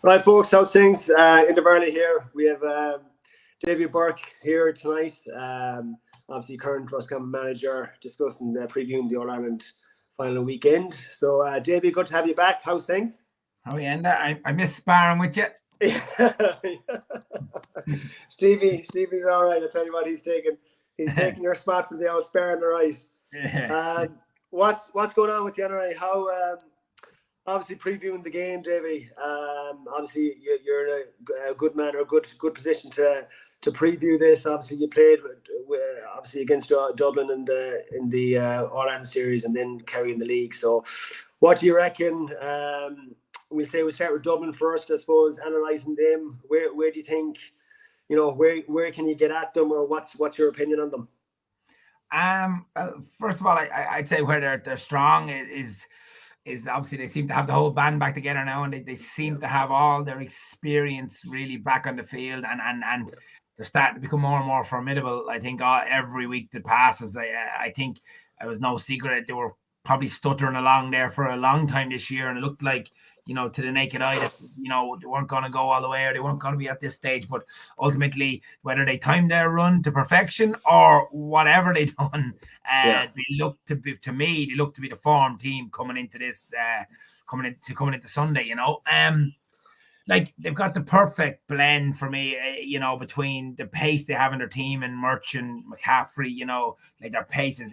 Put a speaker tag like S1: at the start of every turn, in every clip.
S1: Right, folks, how's things? Enda Varley here. We have Davy Burke here tonight. Obviously, current Roscommon manager, discussing, previewing the All-Ireland final weekend. So, Davy, good to have you back. How's things?
S2: How are you, Enda? I miss sparring with you.
S1: Stevie's all right. I tell you what, he's taking your spot for the old sparring, all right. What's going on with you, anyway? How obviously previewing the game, Davy. Obviously you're in a good man or a good position to preview this. Obviously you played obviously against Dublin in the All Ireland series, and then Kerry in the league. So, what do you reckon? We'll start with Dublin first, I suppose. Analysing them, where do you think? Where can you get at them, or what's your opinion on them?
S2: First of all, I'd say where they're strong is obviously they seem to have the whole band back together now, and they seem to have all their experience really back on the field, and they're starting to become more and more formidable. I think every week that passes, I think it was no secret that they were probably stuttering along there for a long time this year, and it looked like, to the naked eye that, they weren't going to go all the way, or they weren't going to be at this stage. But ultimately, whether they timed their run to perfection or whatever they done, they look to be the form team coming into this, coming into Sunday. Like, they've got the perfect blend for me, between the pace they have in their team and Merchant, McCaffrey, like their pace is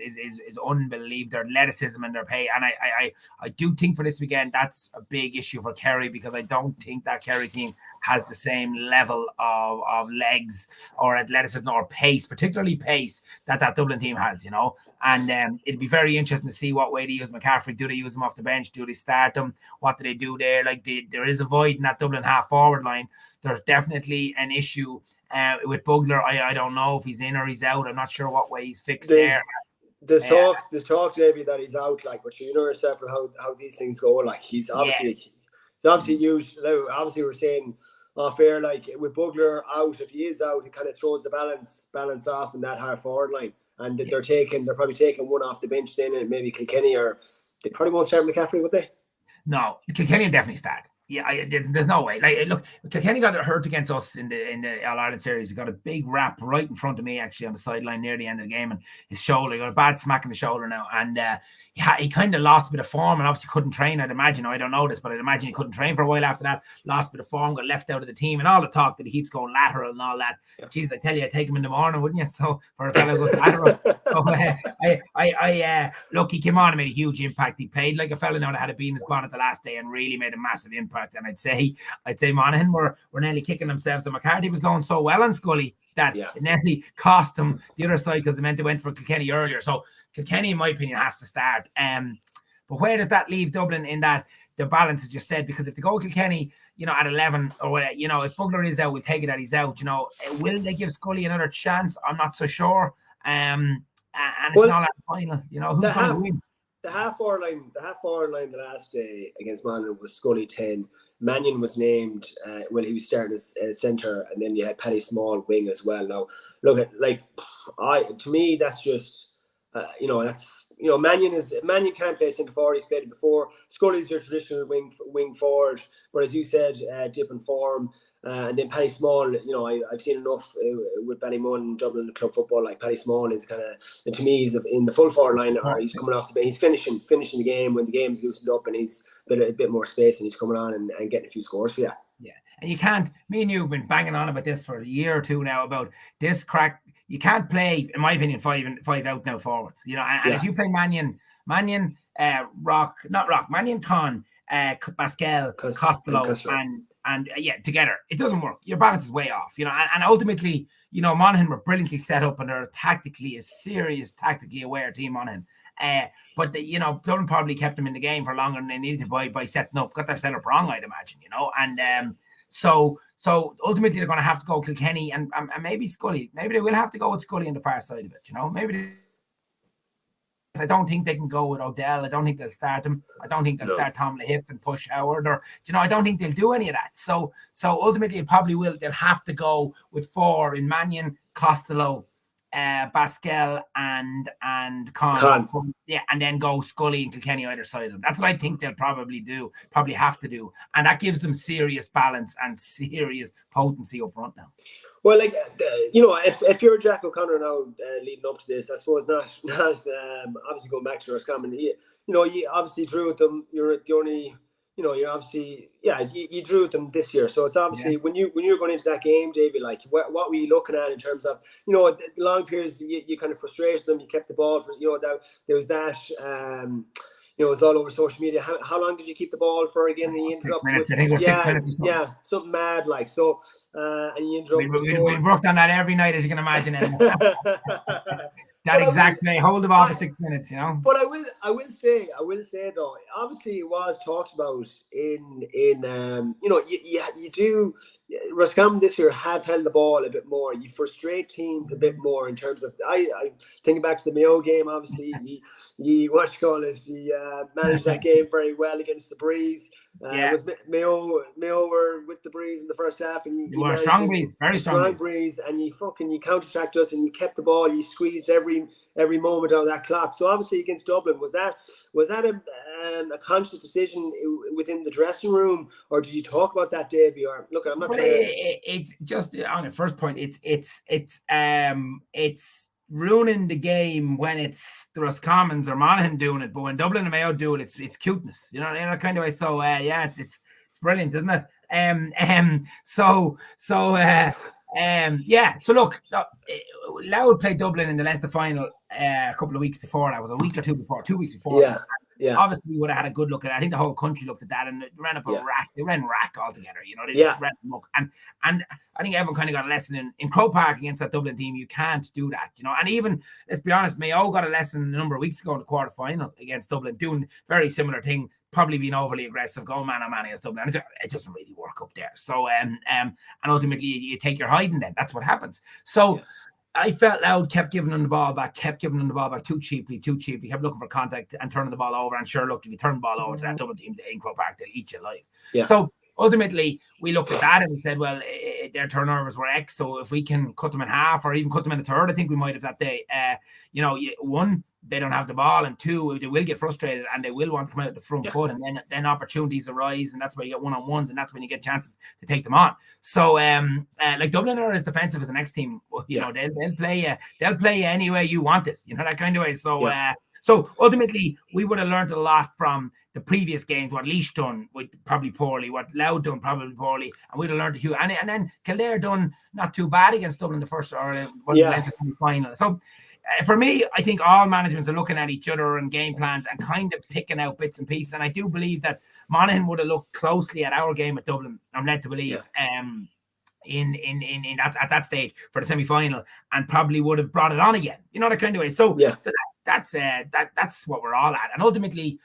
S2: unbelievable, their athleticism and their pace. And I do think for this weekend, that's a big issue for Kerry, because I don't think that Kerry team has the same level of legs or athleticism or pace, particularly pace, that Dublin team has, And it'd be very interesting to see what way they use McCaffrey. Do they use him off the bench? Do they start him? What do they do there? Like, there is a void in that Dublin half forward line. There's definitely an issue with Bugler. I don't know if he's in or he's out. I'm not sure what way he's fixed there.
S1: There's talk, Davey, that he's out. Like, but you know yourself how these things go. Like, he's obviously used. Obviously, we're saying off air, like, with Bugler out, if he is out, it kind of throws the balance off in that half forward line. And they're probably taking one off the bench then, and maybe Kilkenny, or they probably won't start McCaffrey, would they?
S2: No, Kilkenny will definitely start. Yeah, there's no way. Like, look, Kilkenny got hurt against us in the All Ireland series. He got a big rap right in front of me, actually, on the sideline near the end of the game, and his shoulder, he got a bad smack in the shoulder now, and he kind of lost a bit of form, and obviously couldn't train. I'd imagine. I don't know this, but I'd imagine he couldn't train for a while after that. Lost a bit of form, got left out of the team, and all the talk that he keeps going lateral and all that. Yeah. Jeez, I tell you, I'd take him in the morning, wouldn't you? So for a fellow who goes lateral, so, look, he came on and made a huge impact. He played like a fellow now that had a bee in his bonnet the last day and really made a massive impact. And I'd say Monaghan were nearly kicking themselves. The McCarthy was going so well on Scully that it nearly cost them the other side, because they meant they went for Kilkenny earlier. So Kilkenny, in my opinion, has to start. But where does that leave Dublin in that the balance, as you said? Because if they go Kilkenny, at 11 or whatever, if Bugler is out, we'll take it that he's out. Will they give Scully another chance? I'm not so sure. And it's not at the final. Who's going to win?
S1: The half forward line the last day against Monaghan was Scully 10. Mannion was named when he was starting as centre, and then you had Paddy Small wing as well. Now, look at, like, to me, that's just Mannion can't play centre forward. He's played it before. Scully's your traditional wing forward, but as you said, dip in form. And then Paddy Small, I've seen enough with Ballymun, Dublin club football. Like, Paddy Small is kind of, to me, he's in the full forward line, or he's coming off the bench. He's finishing the game when the game's loosened up and he's got a bit more space, and he's coming on and getting a few scores for you.
S2: Yeah, and you can't. Me and you have been banging on about this for a year or two now, about this crack. You can't play, in my opinion, five out now forwards. And if you play Mannion, Mannion, Con, Pascal, Costello, and together, it doesn't work. Your balance is way off, and ultimately, Monaghan were brilliantly set up, and they're tactically aware team, Monaghan. But Dublin probably kept them in the game for longer than they needed to by setting up, got their setup wrong, I'd imagine, and so ultimately they're going to have to go Kilkenny and maybe Scully. Maybe they will have to go with Scully on the far side of it, maybe. I don't think they can go with O'Dell. I don't think they'll start him. I don't think they'll start Tom Lahiff and push Howard, or I don't think they'll do any of that. So ultimately, it probably will. They'll have to go with 4 in Mannion, Costello, Pascal and Con. Yeah, and then go Scully and Kilkenny either side of them. That's what I think they'll probably have to do, and that gives them serious balance and serious potency up front now.
S1: Well, like if you're Jack O'Connor now leading up to this, I suppose not obviously going back to Roscommon, you obviously drew with them. You're the only. You're obviously, you drew with them this year. So it's obviously when you're going into that game, Davy, like what were you looking at in terms of, the long periods you kind of frustrated them, you kept the ball for, there was that, it was all over social media. How long did you keep the ball for again? And you ended
S2: 6 minutes. I think it was 6 minutes or something.
S1: Yeah, something mad like. So, and you ended up
S2: we worked on that every night, as you can imagine. That exact way, hold the ball for 6 minutes,
S1: But I will say though, obviously it was talked about in you do. Roscommon this year have held the ball a bit more. You frustrate teams a bit more in terms of. I thinking back to the Mayo game. Obviously, you managed that game very well against the Breeze. It was Mayo were with the Breeze in the first half, and
S2: you were a strong Breeze, very strong
S1: Breeze, and you counter-attacked us, and you kept the ball. You squeezed every moment out of that clock. So obviously against Dublin, was that a conscious decision within the dressing room, or did you talk about that, Davy? Or look, I'm not.
S2: It's just on the first point. It's ruining the game when it's the Roscommons or Monaghan doing it, but when Dublin and Mayo do it, it's cuteness, in a kind of way. So it's brilliant, isn't it? So look, Louth played Dublin in the Leinster final a couple of weeks before. That was a week or 2 before, 2 weeks before.
S1: Yeah.
S2: Obviously, we would have had a good look at it. I think the whole country looked at that, and they ran up a rack. They ran rack altogether. They just ran them up. And I think everyone kind of got a lesson in Croke Park against that Dublin team. You can't do that, And even, let's be honest, Mayo got a lesson a number of weeks ago in the quarter final against Dublin, doing very similar thing. Probably being overly aggressive, going man-on-man against Dublin. It doesn't really work up there. So, and ultimately, you take your hiding then. That's what happens. So, I felt Louth kept giving them the ball back too cheaply, kept looking for contact and turning the ball over. And sure, look, if you turn the ball over to that Dublin team in Croke Park, they'll eat you alive. Yeah. So, ultimately, we looked at that and we said, well, their turnovers were X, so if we can cut them in half or even cut them in a third, I think we might have that day. One, they don't have the ball, and two, they will get frustrated and they will want to come out the front foot, and then opportunities arise, and that's where you get one-on-ones, and that's when you get chances to take them on. So, like Dublin are as defensive as the next team. They'll play you any way you want it. That kind of way. So, so ultimately, we would have learned a lot from the previous games. What Laois done probably poorly, what Louth done probably poorly, and we'd have learned a few. And then Kildare done not too bad against Dublin in the first or the final. So. For me, I think all managements are looking at each other and game plans and kind of picking out bits and pieces. And I do believe that Monaghan would have looked closely at our game at Dublin, I'm led to believe, in at that stage for the semi-final, and probably would have brought it on again. That kind of way. So that's what we're all at. And ultimately,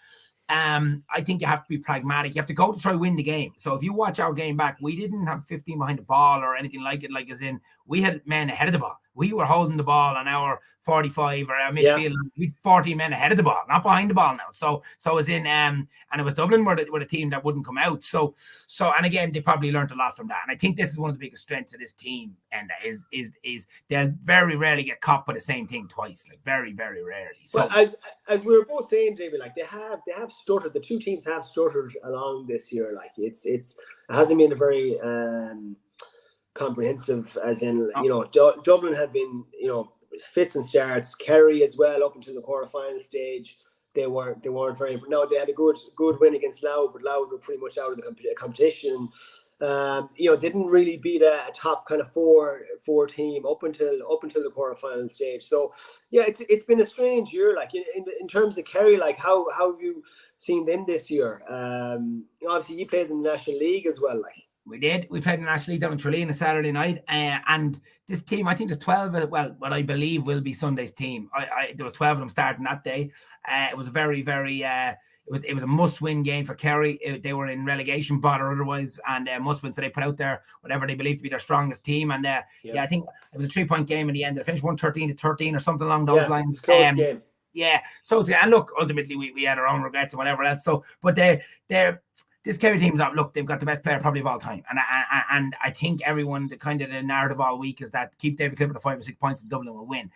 S2: I think you have to be pragmatic. You have to go to try win the game. So if you watch our game back, we didn't have 15 behind the ball or anything like it. Like as in, we had men ahead of the ball. We were holding the ball on our 45 or our midfield. We had 40 men ahead of the ball, not behind the ball now. So as in, and it was Dublin were the team that wouldn't come out. So, and again, they probably learned a lot from that. And I think this is one of the biggest strengths of this team. And is they'll very rarely get caught by the same thing twice. Like very, very rarely. So
S1: well, as we were both saying, David, like they have stuttered. The two teams have stuttered along this year. Like it hasn't been a very comprehensive, as in Dublin have been fits and starts. Kerry as well up until the quarterfinal stage. They weren't very. No, they had a good win against Louth, but Louth were pretty much out of the competition. Didn't really beat a top kind of four team up until the quarterfinal stage. So it's been a strange year. Like in terms of Kerry, like how have you seen them this year? Obviously you played in the National League as well. Like
S2: we did. We played in the National League down in Tralee on a Saturday night, and this team, I think there's 12. Well, what I believe will be Sunday's team. There was 12 of them starting that day. It was a very, very. It was a must-win game for Kerry. They were in relegation, but or otherwise, and must-win. So they put out there whatever they believe to be their strongest team. And I think it was a 3-point game in the end. They finished 113-13 or something along those lines.
S1: Close game.
S2: Yeah. So and look, ultimately we had our own regrets and whatever else. So, but they're this Kerry team's up. Look, they've got the best player probably of all time, and I think everyone, the narrative all week is that keep David Clifford to 5 or 6 points and Dublin will win.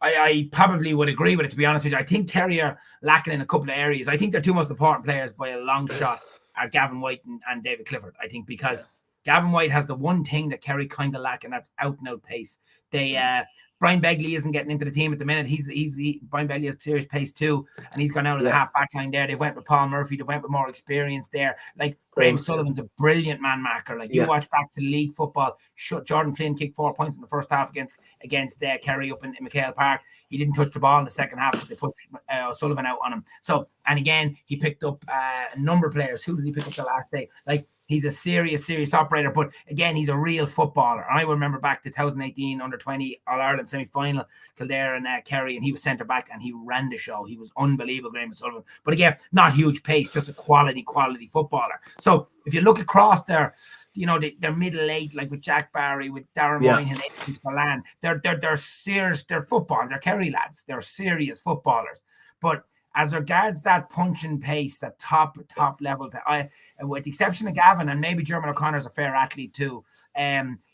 S2: I probably would agree with it, to be honest with you. I think Kerry are lacking in a couple of areas. I think their two most important players by a long shot are Gavin White and David Clifford. I think because Gavin White has the one thing that Kerry kind of lack, and that's out and out pace. Brian Begley isn't getting into the team at the minute. Brian Begley has serious pace too, and he's gone out of the half back line there. They went with Paul Murphy. They went with more experience there. Like Graham Sullivan's a brilliant man marker. Like you watch back to league football. Jordan Flynn kicked 4 points in the first half against Kerry up in McHale Park. He didn't touch the ball in the second half, but they pushed Sullivan out on him. So, and again, he picked up a number of players. Who did he pick up the last day? Like, he's a serious operator, but again, he's a real footballer. I remember back to 2018 under-20 All-Ireland semi-final, Kildare and Kerry, and he was centre back and he ran the show. He was unbelievable, Graham Sullivan. But again, not huge pace, just a quality footballer. So if you look across their middle eight, like with Jack Barry, with Darren Moynihan, and Spillane, they're serious. They're footballers. They're Kerry lads. They're serious footballers. But as regards that punching pace, that top level, with the exception of Gavin and maybe German O'Connor's a fair athlete too,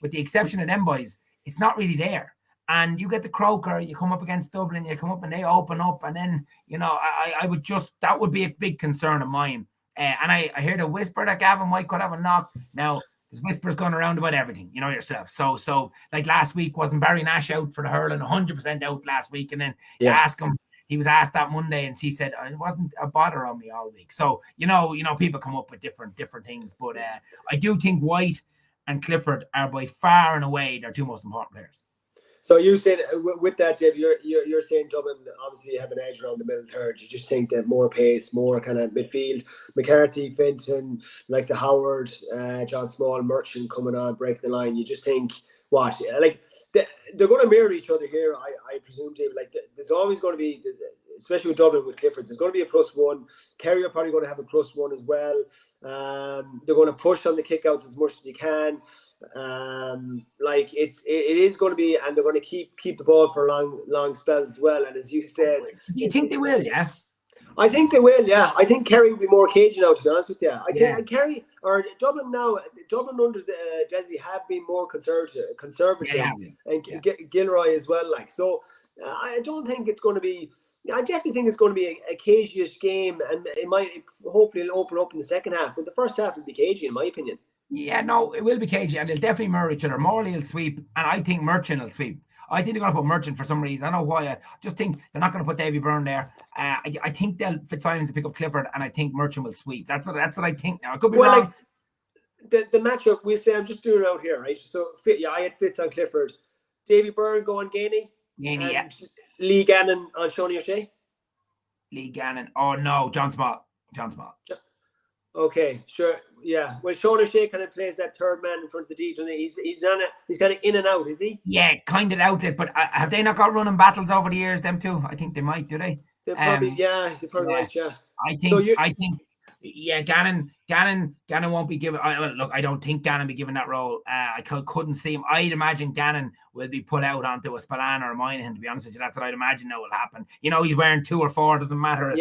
S2: with the exception of them boys, it's not really there. And you get the Croker, you come up against Dublin, you come up and they open up, and then I would that would be a big concern of mine. And I hear the whisper that Gavin White could have a knock. Now there's whispers going around about everything, you know yourself. So like last week, wasn't Barry Nash out for the hurling, 100% out last week, and then you ask him. He was asked that Monday, and he said it wasn't a bother on me all week. So people come up with different things, but I do think White and Clifford are by far and away their two most important players.
S1: So you said with that, Dave, you're saying Dublin obviously have an edge around the middle third. You just think that more pace, more kind of midfield, McCarthy, Fenton, like the Howard, John Small, Merchant coming on, breaking the line. You just think they're going to mirror each other here. I presume, Dave. Like there's always going to be, especially with Dublin with Clifford, there's going to be a +1. Kerry are probably going to have a +1 as well. They're going to push on the kickouts as much as they can. It is going to be, and they're going to keep the ball for long spells as well. And as you said,
S2: do you think they will? Yeah,
S1: I think they will. Yeah, I think Kerry will be more cagey now. To be honest with you, I think Kerry or Dublin now. Dublin under Desi have been more conservative, and Gilroy as well. Like so, I don't think it's going to be. I definitely think it's going to be a cagey-ish game, and it might hopefully it'll open up in the second half. But the first half will be cagey, in my opinion.
S2: Yeah, no, it will be cagey, and they'll definitely mirror each other. Morley will sweep, and I think Merchant will sweep. I think they're going to put Merchant for some reason. I don't know why. I just think they're not going to put Davy Burke there. I think Fitzsimons will pick up Clifford, and I think Merchant will sweep. That's what I think now. I could be wrong.
S1: Like the matchup, we say, I'm just doing it out here, right? So, I had Fitz on Clifford. Davy Burke going Gainey.
S2: Yeah.
S1: Lee Gannon on Shoney O'Shea.
S2: Lee Gannon. Oh, no, John Small.
S1: Okay, sure. Yeah. Well, Sean O'Shea kind of plays that third man in front of the D, doesn't he? He's kind of in and out, is he?
S2: Yeah, kind of outlet. But have they not got running battles over the years, them two? I think they might, do they?
S1: They're probably, they're probably right, yeah.
S2: I think Gannon won't be given. Look, I don't think Gannon be given that role. I couldn't see him. I'd imagine Gannon will be put out onto a Spillane or a Moynihan. To be honest with you, that's what I'd imagine that will happen. He's wearing 2 or 4. Doesn't matter.
S1: Of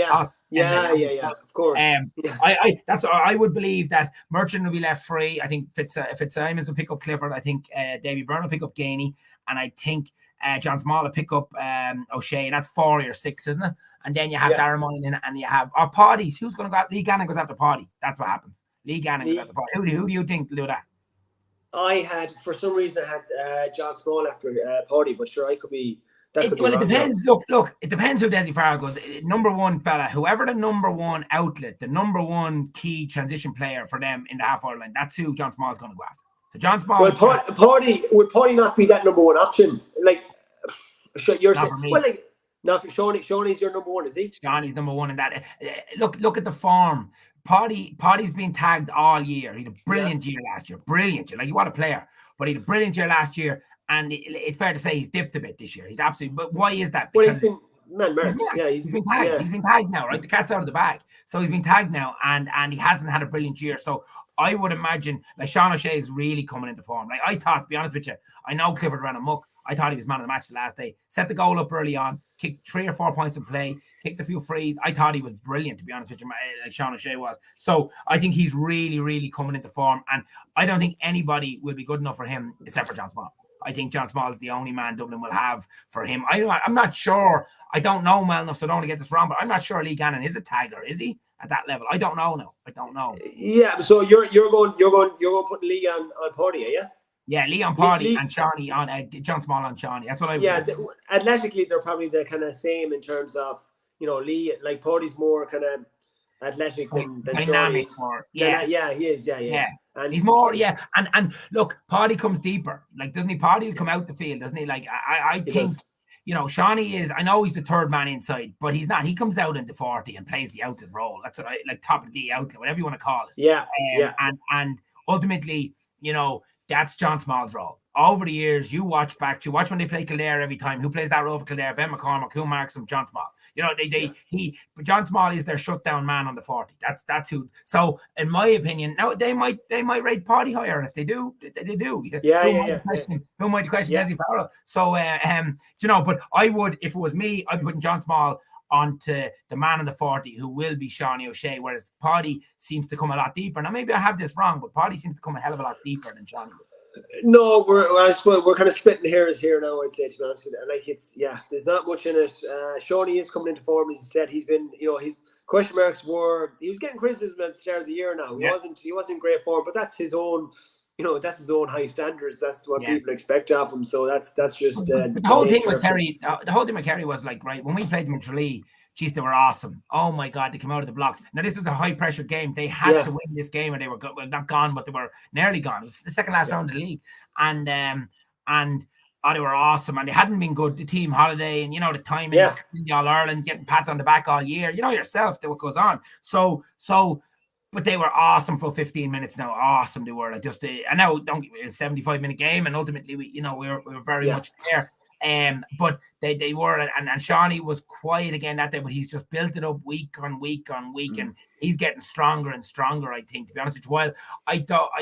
S1: course.
S2: I would believe that Merchant will be left free. I think Fitzsimons will pick up Clifford. I think Davy Burke will pick up Gainey, and I think John Small will pick up O'Shea, and that's 4 or 6, isn't it? And then you have Darren Moynihan, and you have Paddy's. Who's going to go? Lee Gannon goes after Paddy. That's what happens. Lee Gannon goes after Paddy. Who do you think will do that?
S1: For some reason, I had John Small after Paddy, but sure, I could be. It
S2: depends. Look, it depends who Desi Farrell goes. Number one fella, whoever the number one outlet, the number one key transition player for them in the half-hour line, that's who John Small is going to go after. So John Small.
S1: Well, Paddy would probably not be that number one option. Like, you're saying, no, Shoney's your number one, is he?
S2: Shoney's number one in that. Look at the form. Paddy's been tagged all year. He had a brilliant year last year. Brilliant year. Like, what a player. But he had a brilliant year last year. And it's fair to say he's dipped a bit this year. He's absolutely. But why is that?
S1: Because he's been tagged.
S2: Yeah. He's been tagged now, right? The cat's out of the bag. So he's been tagged now, and he hasn't had a brilliant year. So I would imagine like Sean O'Shea is really coming into form. Like I thought, to be honest with you, I know Clifford ran amok. I thought he was man of the match the last day. Set the goal up early on. kicked 3 or 4 points in play, kicked a few frees. I thought he was brilliant, to be honest with you, like Sean O'Shea was. So I think he's really, really coming into form. And I don't think anybody will be good enough for him except for John Small. I think John Small is the only man Dublin will have for him. I'm not sure. I don't know well enough, so I don't want to get this wrong, but I'm not sure Lee Gannon is a tagger, is he? At that level, I don't know. No, I don't know.
S1: Yeah, so you're going putting Lee on Party, yeah?
S2: Yeah, Lee on Party and Shawnee on John Small on Shawnee. That's what I would.
S1: Yeah, athletically they're probably the kind of same in terms of, you know, Lee, like Party's more kind of athletic than
S2: dynamic.
S1: Yeah, he is. Yeah.
S2: And he's more, and look, Party comes deeper. Like, doesn't he? Party will come out the field, doesn't he? Like, I think. You know, Shawnee is, I know he's the third man inside, but he's not. He comes out into 40 and plays the outlet role. That's what I like, top of the outlet, whatever you want to call it.
S1: Yeah.
S2: And ultimately, you know, that's John Small's role. Over the years, you watch when they play Kildare every time. Who plays that role for Kildare? Ben McCormick. Who marks him? John Small. You know, but John Small is their shutdown man on the 40. That's who. So, in my opinion, now they might rate Party higher, and if they do, they do. Who might question Desi Farrell? So, you know, but I would, if it was me, I'd be putting John Small onto the man on the 40, who will be Shawnee O'Shea, whereas Party seems to come a lot deeper. Now, maybe I have this wrong, but Party seems to come a hell of a lot deeper than Shawnee.
S1: No, we're kind of splitting hairs here now, I'd say, to be honest with you. Like, there's not much in it. Shawnee is coming into form, as you said. He's been, you know, his question marks he was getting criticism at the start of the year now. He wasn't in great form, but that's his own, you know, that's his own high standards. That's what people expect of him. So that's just
S2: the whole thing with Kerry. The whole thing with Kerry was like, right, when we played them in Tralee, geez, they were awesome. Oh my God, they came out of the blocks. Now, this was a high pressure game. They had to win this game, and they were not gone, but they were nearly gone. It was the second last round of the league, and they were awesome. And they hadn't been good. The team holiday, and you know, the timing, in the All Ireland, getting pat on the back all year. You know yourself what goes on. So. But they were awesome for 15 minutes now. Awesome they were. Like, just I know, don't get me, a 75-minute game, and ultimately we were very much there. But they were, and Shawnee was quiet again that day, but he's just built it up week on week on week, and he's getting stronger and stronger, I think, to be honest with you. Well, I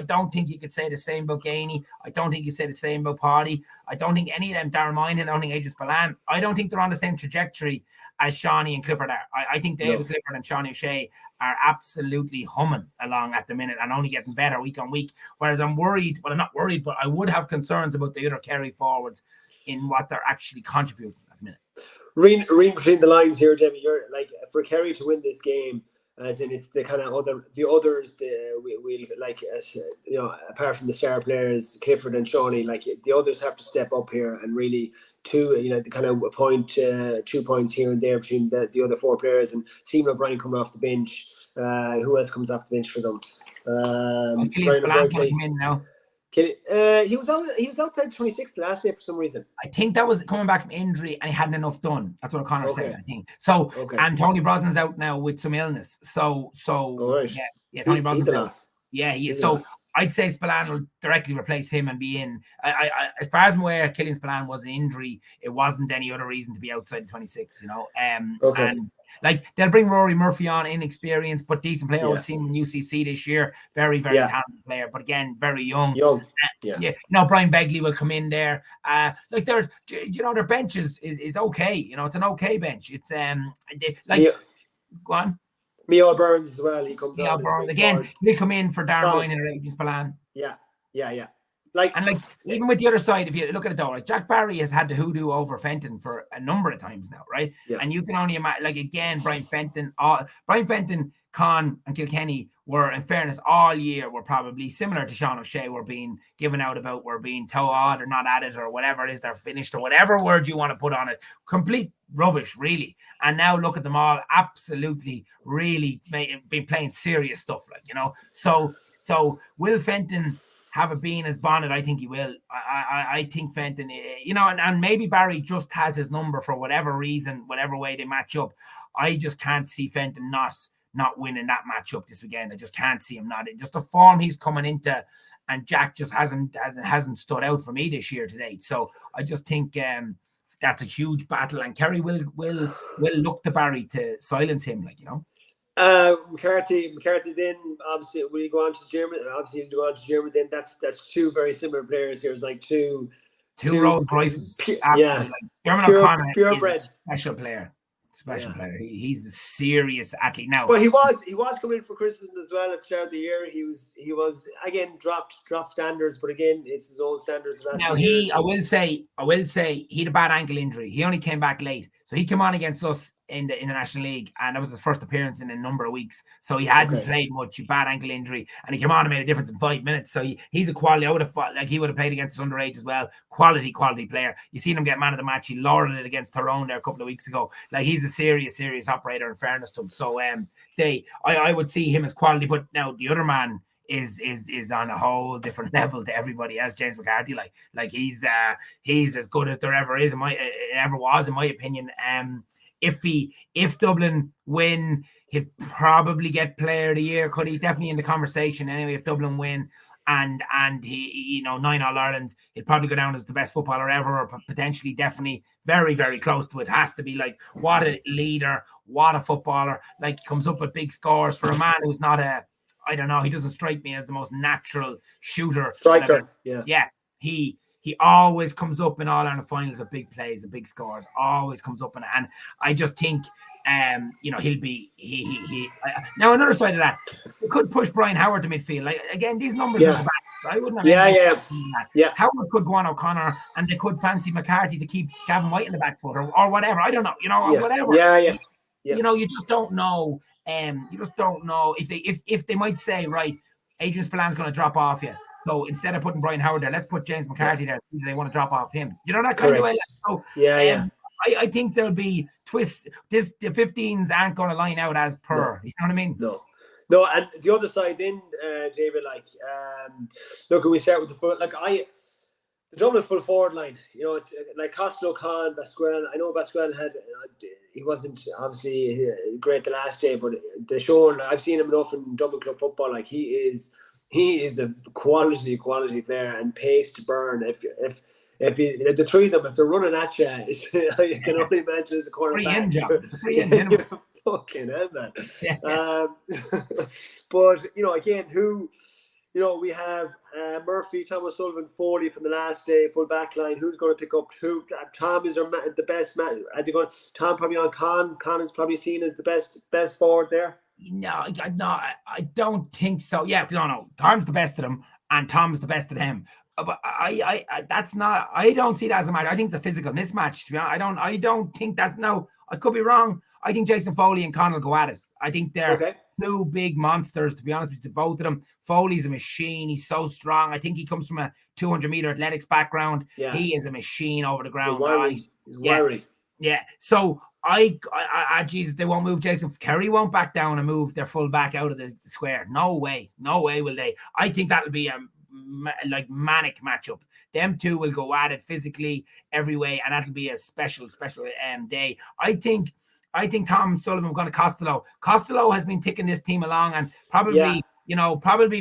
S2: don't think you could say the same about Gainey. I don't think you say the same about Party. I don't think any of them, Darren Moynihan, I don't think Aegis Balan, I don't think they're on the same trajectory as Shawnee and Clifford are. I think David Clifford and Shawnee O'Shea are absolutely humming along at the minute and only getting better week on week. Whereas I'm worried, well, I'm not worried, but I would have concerns about the other Kerry forwards in what they're actually contributing at the minute.
S1: Reading between the lines here, Jamie, you're like, for Kerry to win this game, as in it's the kind of others, we like, you know, apart from the star players, Clifford and Shawnee, like the others have to step up here and really the kind of 2 points here and there between the other four players, and Stephen O'Brien coming off the bench. Who else comes off the bench for them?
S2: Killian Spillane coming in now.
S1: He was outside 26th last day for some reason.
S2: I think that was coming back from injury and he hadn't enough done. That's what O'Connor said, I think. So and Tony Brosnan's out now with some illness. So Tony Brosnan's out. Yeah, he is. So I'd say Spillane will directly replace him and be in. As far as I'm aware, Killian Spillane was an injury. It wasn't any other reason to be outside the 26, you know. And like, they'll bring Rory Murphy on, inexperienced but decent player. We've seen in UCC this year, very talented player, but again, very young. No, Brian Begley will come in there. Like, their bench is okay. You know, it's an okay bench. It's go on.
S1: Mayo Burns as well. He comes
S2: on. Burns again. He'll come in for Darren Moynihan and Aegis Balan.
S1: Yeah.
S2: Even with the other side, if you look at it though, right, Jack Barry has had the hoodoo over Fenton for a number of times now, right? Yeah. And you can only imagine, like, again, Brian Fenton, Con and Kilkenny were, in fairness, all year were probably similar to Sean O'Shea, were being given out about, were being towed or not at it or whatever it is, they're finished or whatever word you want to put on it. Complete rubbish, really. And now look at them all, absolutely, really been playing serious stuff, like, you know. So will Fenton have a bee in his bonnet? I think he will. I think Fenton, you know, and maybe Barry just has his number for whatever reason, whatever way they match up. I just can't see Fenton not winning that matchup this weekend. I just can't see him not. Just the form he's coming into, and Jack just hasn't stood out for me this year to date. So I just think that's a huge battle, and Kerry will look to Barry to silence him, like, you know.
S1: McCarthy then obviously will he go on to Germany? Obviously he'll go on to Germany then. That's two very similar players here. It's like two
S2: Two Rolls Royces.
S1: Yeah.
S2: Like, Dermot O'Connor
S1: purebred.
S2: is a special player. Player. He's a serious athlete now.
S1: But he was coming in for criticism as well at the start of the year. He was again dropped standards, but again it's his own standards.
S2: Now I will say he had a bad ankle injury. He only came back late, so he came on against us in the National League, and that was his first appearance in a number of weeks. So he hadn't played much, bad ankle injury, and he came on and made a difference in 5 minutes. So he's a quality. I would have thought he would have played against his underage as well. Quality player. You seen him get man of the match. He lauded it against Tyrone there a couple of weeks ago. Like, he's a serious operator, in fairness to him. So I would see him as quality. But now the other man is on a whole different level to everybody else. James McCarthy, like he's as good as there ever is, ever was, in my opinion. If Dublin win, he'll probably get Player of the Year. Could he? Definitely in the conversation anyway. If Dublin win and he 9 All-Irelands, he'll probably go down as the best footballer ever, or potentially, definitely very, very close to it. Has to be. Like, what a leader, what a footballer. Like, he comes up with big scores for a man who's not I don't know, he doesn't strike me as the most natural shooter.
S1: Striker,
S2: yeah. He always comes up in All-Ireland finals of big plays, of big scores. Always comes up, and I just think, he'll be now another side of that, we could push Brian Howard to midfield. Like, again, these numbers are back. I wouldn't have Howard could go on O'Connor, and they could fancy McCarthy to keep Gavin White in the back foot or whatever. I don't know. Whatever.
S1: Yeah.
S2: You just don't know. You just don't know if they might say, right, Adrian Spillan's going to drop off you. So instead of putting Brian Howard there, let's put James McCarthy there. They want to drop off him. That kind of way. So, I think there'll be twists. The 15s aren't going to line out as per. You know what I mean?
S1: No. And the other side, then, David, look, we start with the foot. The Dublin full forward line, it's like Costello, Khan, Basquel. I know Basquel he wasn't obviously great the last day, but the show, I've seen him enough in Dublin club football. Like, he is a quality player, and pace to burn. If the three of them, if they're running at you, you can only imagine as a quarterback.
S2: It's a free in.
S1: Fucking hell, man. Yeah. But again, we have Murphy, Thomas Sullivan, Foley from the last day, full back line. Who's going to pick up who? Tom is the best man. Tom probably on Con. Con is probably seen as the best forward there.
S2: No, I don't think so. Yeah, no. Tom's the best of them, and Tom's the best of them. But I don't see that as a match. I think it's a physical mismatch. To be honest, I don't think that's no. I could be wrong. I think Jason Foley and Con will go at it. I think they're two big monsters, to be honest with you, both of them. Foley's a machine. He's so strong. I think he comes from a 200-meter athletics background. He is a machine over the ground.
S1: He's wiry.
S2: Yeah. So Jesus, they won't move Jason. Kerry won't back down and move their full back out of the square. No way will they. I think that'll be a manic matchup. Them two will go at it physically every way, and that'll be a special day. I think Tom Sullivan will go to Costello. Costello has been taking this team along, and probably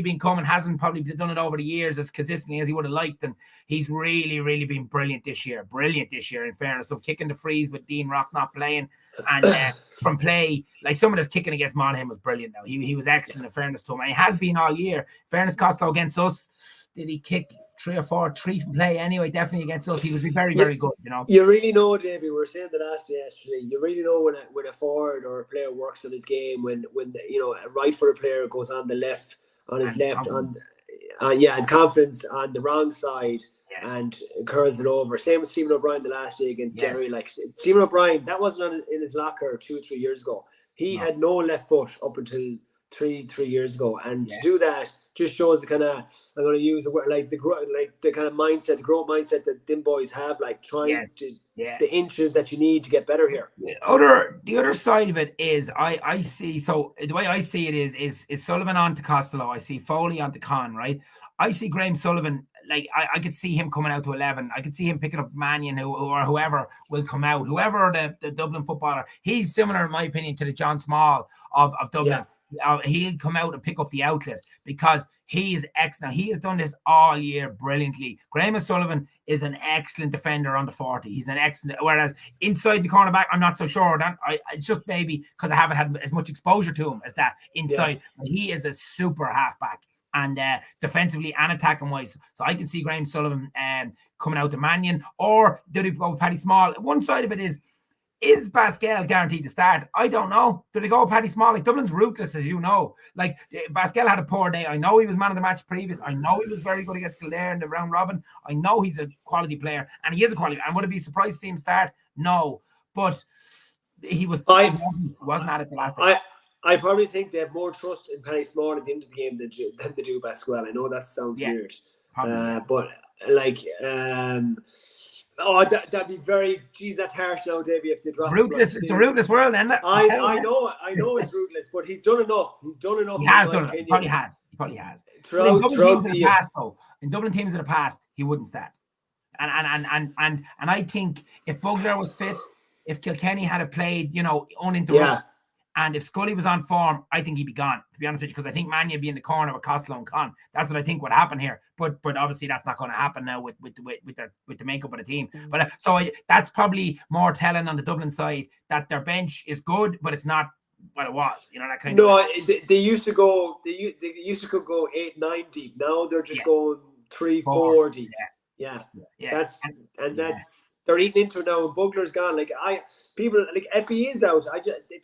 S2: been coming, hasn't probably done it over the years as consistently as he would have liked, and he's really been brilliant this year, in fairness. So kicking the freeze with Dean Rock not playing, and from play, like some of this kicking against Monaghan was brilliant. Now he was excellent, in fairness to him, and he has been all year. In fairness, Costello against us, did he kick 3 or 4 from play anyway? Definitely against us, he was very good.
S1: You really know, Davey. We were saying the last day yesterday. You really know when a forward or a player works on his game. When a right-footed player goes on the left, on his left, and confidence on the wrong side, and curls it over. Same with Stephen O'Brien the last day against Kerry. Like, Stephen O'Brien, that wasn't in his locker 2 or 3 years ago. He had no left foot up until three years ago, and to do that just shows the kind of, I'm going to use the word, the kind of mindset, the growth mindset that them boys have, like trying to the inches that you need to get better here.
S2: The other side of it is I see, so the way I see it is Sullivan on to Costello. I see Foley on to Con, right? I see Graham Sullivan, like I could see him coming out to 11. I could see him picking up Mannion or whoever will come out, whoever the Dublin footballer. He's similar, in my opinion, to the John Small of Dublin. Yeah. He'll come out and pick up the outlet because he is excellent. He has done this all year brilliantly. Graham O'Sullivan is an excellent defender on the 40. He's an excellent, whereas inside the cornerback, I'm not so sure. It's just maybe because I haven't had as much exposure to him as that inside. Yeah. He is a super halfback. and defensively and attacking wise. So I can see Graham Sullivan coming out to Mannion, or do they go with Paddy Small? One side of it is Pascal guaranteed to start? I don't know. Do they go with Paddy Small? Like, Dublin's ruthless, as you know. Like, Pascal had a poor day. I know he was man of the match previous. I know he was very good against Kildare in the round robin. I know he's a quality player, and he is a quality. And would it be surprised to see him start? No. But he wasn't at it the last day.
S1: I probably think they have more trust in Paddy Small at the end of the game than they do Pascal. I know that sounds weird. But like that'd be very. Geez, that's harsh now, Davy. If they drop,
S2: it's a ruthless world, Enda.
S1: I know it's ruthless, but he's done enough. He has done it. He probably has. In Dublin teams in the past, he wouldn't start. And I think if Bugler was fit, if Kilkenny had played, uninterrupted, and if Scully was on form, I think he'd be gone, to be honest with you, because I think Mannion would be in the corner with Costello and Con. That's what I think would happen here. But obviously that's not going to happen now with the makeup of the team. But that's probably more telling on the Dublin side, that their bench is good, but it's not what it was. That kind of. No, they used to go. They used to go 8-9 deep. Now they're just going 3-4 deep. Yeah. That's. They're eating into it now, and Bugler's gone. People if he is out,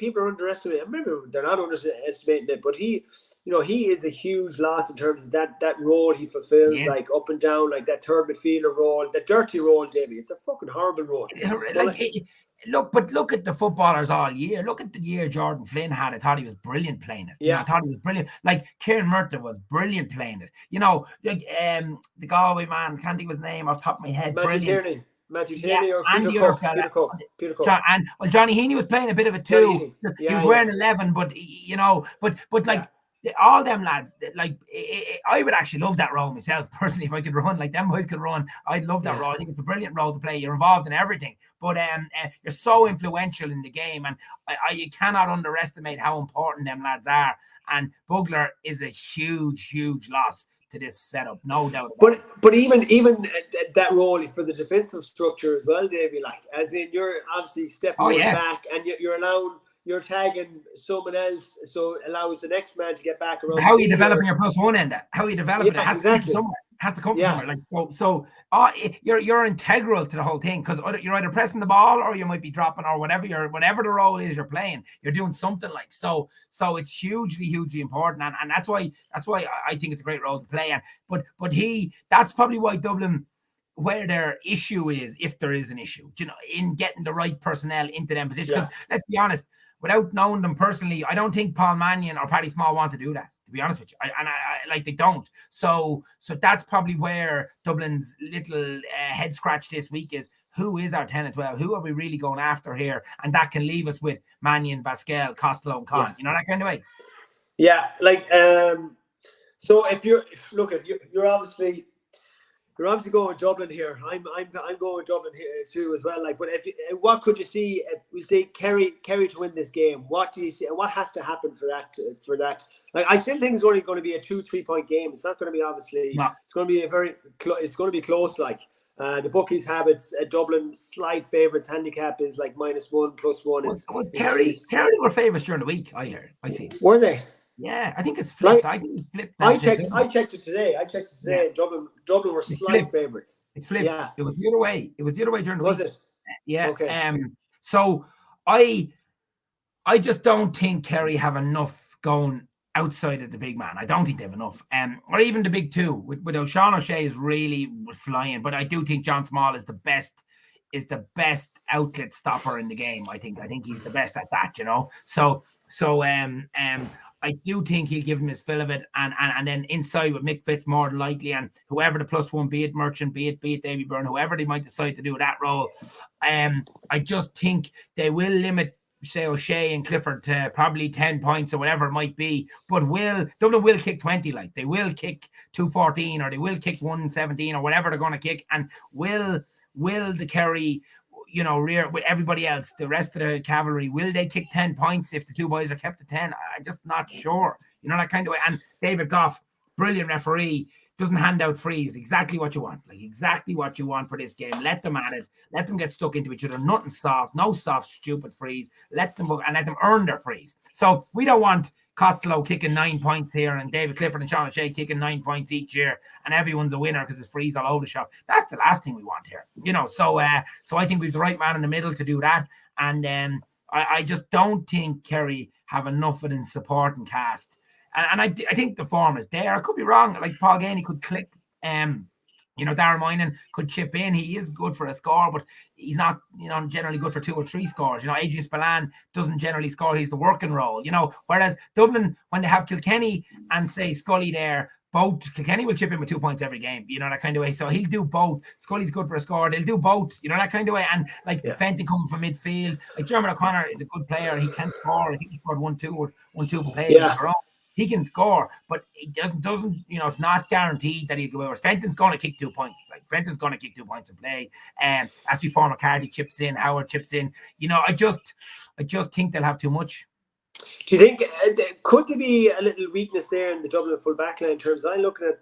S1: people are underestimating. Remember, they're not underestimating it, but he is a huge loss in terms of that role he fulfills, up and down, like that third midfielder role, the dirty role, Davy. It's a fucking horrible role.
S2: Look at the footballers all year. Look at the year Jordan Flynn had. I thought he was brilliant playing it. I thought he was brilliant. Like Kieran Murta was brilliant playing it. The Galway man, can't think of his name off the top of my head.
S1: Matthew Tierney or Peter Cook.
S2: Johnny Heaney was playing a bit of it too. He was wearing 11, but all them lads, I would actually love that role myself personally. If I could run like them boys could run, I'd love that role. I think it's a brilliant role to play. You're involved in everything, but you're so influential in the game, and you cannot underestimate how important them lads are. And Bugler is a huge loss to this setup, no doubt about it.
S1: But even that role for the defensive structure as well, Davy, as in you're obviously stepping back, and you're tagging someone else, so it allows the next man to get back around.
S2: How are you developing your +1 end? How are you developing it?
S1: Exactly.
S2: Has to come from somewhere. You're integral to the whole thing, because you're either pressing the ball or you might be dropping, or whatever the role is you're playing, you're doing something so it's hugely important, and that's why I think it's a great role to play. But that's probably why Dublin, where their issue is, if there is an issue, in getting the right personnel into them positions. Because let's be honest, without knowing them personally, I don't think Paul Mannion or Paddy Small want to do that, to be honest with you. They don't. So that's probably where Dublin's little head scratch this week is, who is our 10 and 12? Who are we really going after here? And that can leave us with Mannion, Pascal, Costello and Con. That kind of way.
S1: Yeah, so if you're obviously going with Dublin here. I'm going with Dublin here too as well. But what could you see? If we say Kerry to win this game, what do you see? And what has to happen for that? I still think it's only going to be a 2-3 point game. It's not going to be obviously. No. It's going to be it's going to be close. The bookies have it. Dublin slight favourites. Handicap is -1, +1.
S2: Kerry were favourites during the week. I see.
S1: Were they?
S2: Yeah, I think it's flipped. I think it's flipped.
S1: I checked it today. Dublin were slight favourites.
S2: It's flipped. Yeah. It was the other way. It was the other way during the week.
S1: Was it?
S2: Yeah.
S1: Okay.
S2: So I just don't think Kerry have enough going outside of the big man. I don't think they have enough. Or even the big two. With Sean O'Shea is really flying, but I do think John Small is the best outlet stopper in the game. I think he's the best at that, So I do think he'll give him his fill of it, and then inside with Mick Fitz more than likely, and whoever the +1, be it Merchant, be it Davy Byrne, whoever they might decide to do that role. I just think they will limit, say, O'Shea and Clifford to probably 10 points or whatever it might be, but Dublin will kick 20, they will kick 214 or they will kick 117 or whatever they're going to kick, and will the Kerry, rear with everybody else, the rest of the cavalry, will they kick 10 points if the two boys are kept to 10? I'm just not sure. That kind of way. And David Goff, brilliant referee, doesn't hand out frees. Exactly what you want. Exactly what you want for this game. Let them at it. Let them get stuck into each other. Nothing soft. No soft, stupid frees. Let them earn their frees. So we don't want Costello kicking 9 points here, and David Clifford and Sean O'Shea kicking 9 points each year, and everyone's a winner because it's frees all over the shop. That's the last thing we want here, So I think we've the right man in the middle to do that, and I just don't think Kerry have enough of an supporting cast, and I think the form is there. I could be wrong. Like Paul Ganey could click. Darren Moynihan could chip in. He is good for a score, but he's not, generally good for 2 or 3 scores. Adrian Spillane doesn't generally score. He's the working role, Whereas Dublin, when they have Kilkenny and say Scully there, both Kilkenny will chip in with 2 points every game, that kind of way. So he'll do both. Scully's good for a score. They'll do both, that kind of way. And Fenton coming from midfield, like Jeremy O'Connor is a good player. He can score. I think he scored 1-2 for players in their own. He can score, but he doesn't, it's not guaranteed that he'll go over. Fenton's going to kick 2 points. Fenton's going to kick 2 points in play. As before, McCarthy chips in, Howard chips in. I just think they'll have too much.
S1: Do you think could there be a little weakness there in the Dublin full back line in terms of, I'm looking at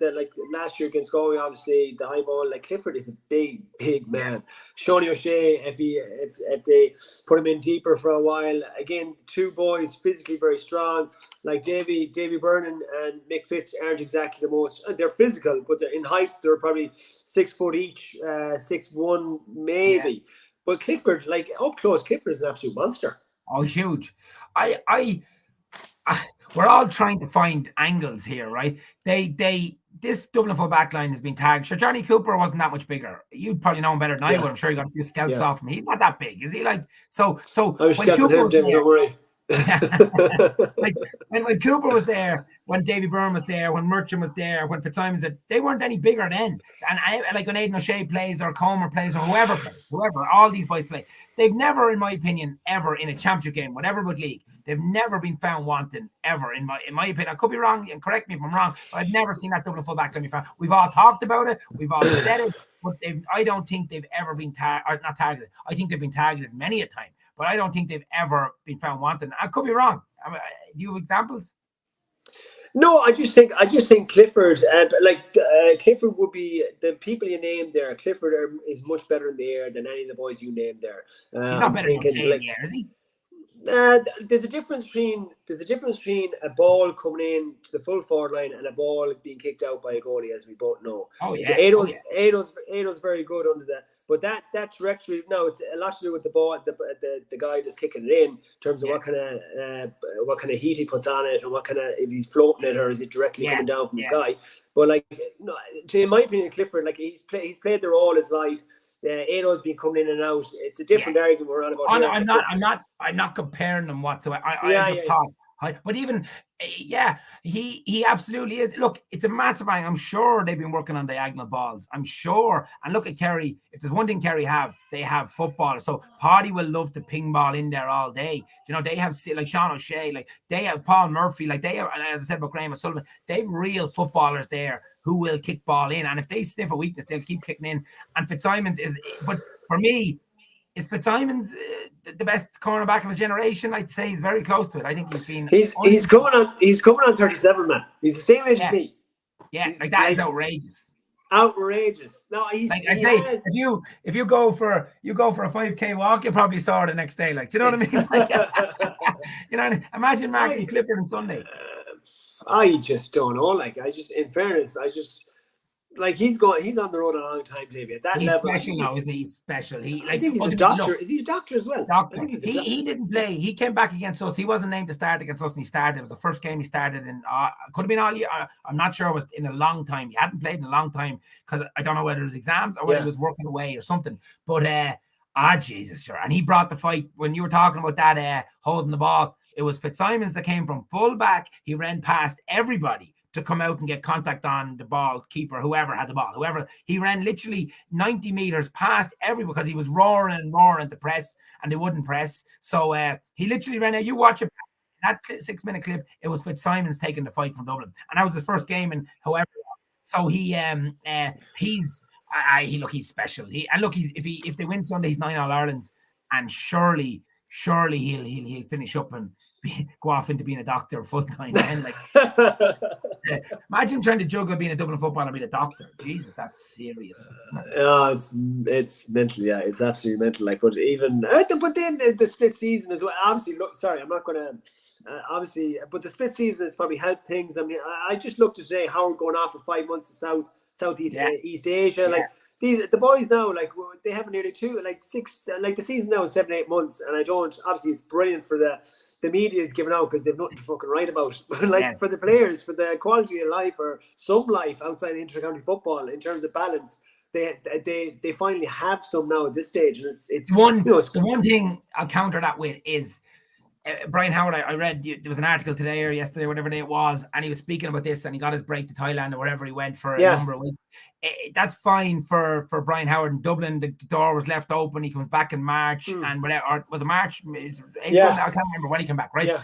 S1: last year against Galway, obviously the high ball, Clifford is a big man. Sean O'Shea, if they put him in deeper for a while, again, 2 boys physically very strong, like Davy Burke and Mick Fitz aren't exactly the most, they're physical, but in height they're probably 6 foot each, 6'1" maybe. But Clifford, up close, Clifford is an absolute monster.
S2: Oh, huge. We're all trying to find angles here, right? This Dublin full back line has been tagged. Sure, Johnny Cooper wasn't that much bigger. You'd probably know him better than I would. I'm sure he got a few scalps off him. He's not that big, is he? So when Cooper was there, don't worry. when Cooper was there, when Davy Burke was there, when Merchant was there, when Fitzsimons was there, they weren't any bigger then. And when Aidan O'Shea plays or Comer plays or whoever, all these boys play, they've never, in my opinion, ever in a championship game, whatever but league, they've never been found wanting ever. In my opinion, I could be wrong, and correct me if I'm wrong, but I've never seen that Dublin full back line be found. We've all talked about it, we've all said it, but I don't think they've ever been not targeted. I think they've been targeted many a time, but I don't think they've ever been found wanting. I could be wrong. Do you have examples?
S1: No, I just think Clifford, Clifford would be the people you named there. Clifford is much better in the air than any of the boys you named there.
S2: He's not better than O'Shea in the air, is he?
S1: There's a difference between a ball coming in to the full forward line and a ball being kicked out by a goalie, as we both know. Ado's very good under that, but that trajectory, no, it's a lot to do with the ball, the guy that's kicking it in terms of what kind of heat he puts on it, and what kind of, if he's floating it or is it directly coming down from the sky. But in my opinion, Clifford, he's played there all his life. Ado's been coming in and out. It's a different argument we're on about.
S2: I'm not comparing them whatsoever. I just thought, but even he absolutely is. Look, it's a massive bang. I'm sure they've been working on diagonal balls. I'm sure. And look at Kerry. If there's one thing Kerry have, they have footballers. So Paddy will love to ping ball in there all day. They have Sean O'Shea, they have Paul Murphy, they have, as I said about Graham O'Sullivan, they have real footballers there who will kick ball in. And if they sniff a weakness, they'll keep kicking in. And Fitzsimons but for me, is Fitzsimons the best cornerback of his generation? I'd say he's very close to it. I think he's been.
S1: He's coming on 37, man. He's the same age as me.
S2: Yeah, that is outrageous.
S1: Outrageous. No,
S2: I'd say if you go for a 5K walk, you probably saw her the next day. Do you know what I mean? Imagine Mark and Clifford on Sunday.
S1: I just don't know. In fairness, he's on the road a long time, Davey. At that level,
S2: special now, isn't he? He's special.
S1: I think he's a doctor. Is he a doctor as well?
S2: Doctor. He didn't play. He came back against us. He wasn't named to start against us, and he started. It was the first game he started in. Could have been all year. I'm not sure. It was in a long time. He hadn't played in a long time because I don't know whether it was exams or whether he was working away or something. But Jesus, sure. And he brought the fight when you were talking about that holding the ball. It was Fitzsimons that came from full back. He ran past everybody to come out and get contact on the ball keeper, whoever had the ball, he ran literally 90 meters past everyone because he was roaring to press and they wouldn't press. So he literally ran out. You watch it, that 6-minute clip, it was Fitzsimons taking the fight from Dublin. And that was his first game in however. So he's special. If they win Sunday, he's 9 All-Irelands, and surely he'll finish up and go off into being a doctor full time. Imagine trying to juggle being a Dublin footballer and being a doctor. Jesus, that's serious.
S1: It's mental. Yeah, it's absolutely mental. But then the split season as well. Obviously, look, sorry, I'm not going to obviously, but the split season has probably helped things. I mean, I just look to say how we're going off for 5 months to Southeast East Asia. Like the boys now, like they have nearly the season now is 7-8 months, and I don't. Obviously, it's brilliant for the media is giving out because they've nothing to fucking write about. But for the players, for the quality of life or some life outside inter-county football in terms of balance. They finally have some now at this stage, and it's
S2: the one thing I'll counter that with is Brian Howard. I read there was an article today or yesterday, whatever day it was, and he was speaking about this, and he got his break to Thailand or wherever he went for a number of weeks. That's fine for Brian Howard in Dublin. The door was left open. He comes back in March, and whatever, or was it March? April? I can't remember when he came back. Right?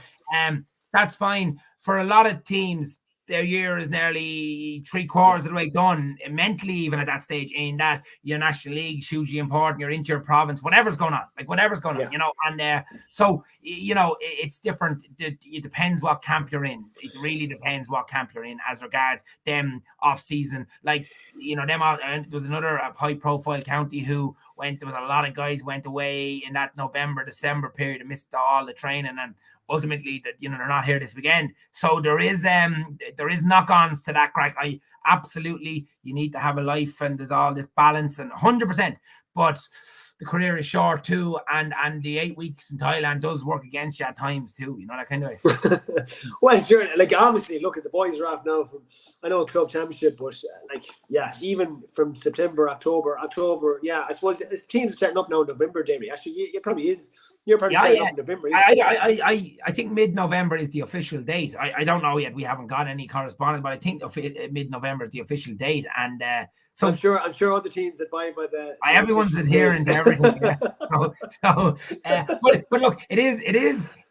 S2: That's fine for a lot of teams. Their year is nearly 3/4 of the way done, mentally, even at that stage, in that your National League is hugely important, you're into your province, whatever's going on, and so, it's different. It depends what camp you're in. It really depends what camp you're in as regards them off-season. Like, there was another high-profile county there was a lot of guys went away in that November, December period and missed all the training, and ultimately that they're not here this weekend. So there is knock-ons to that crack. I absolutely, you need to have a life, and there's all this balance, and 100%, but the career is short too, and the 8 weeks in Thailand does work against you at times too, that kind of way.
S1: Well, sure, like obviously look at the boys are off now from, I know, a club championship, but even from September, October, I suppose teams are setting up now in November, Davy. Actually, it probably is. You're probably setting up in November.
S2: I think mid-November is the official date. I don't know yet. We haven't got any correspondence, but I think mid-November is the official date. And so I'm sure other teams that buy by the everyone's adhering to everything. But look, it is.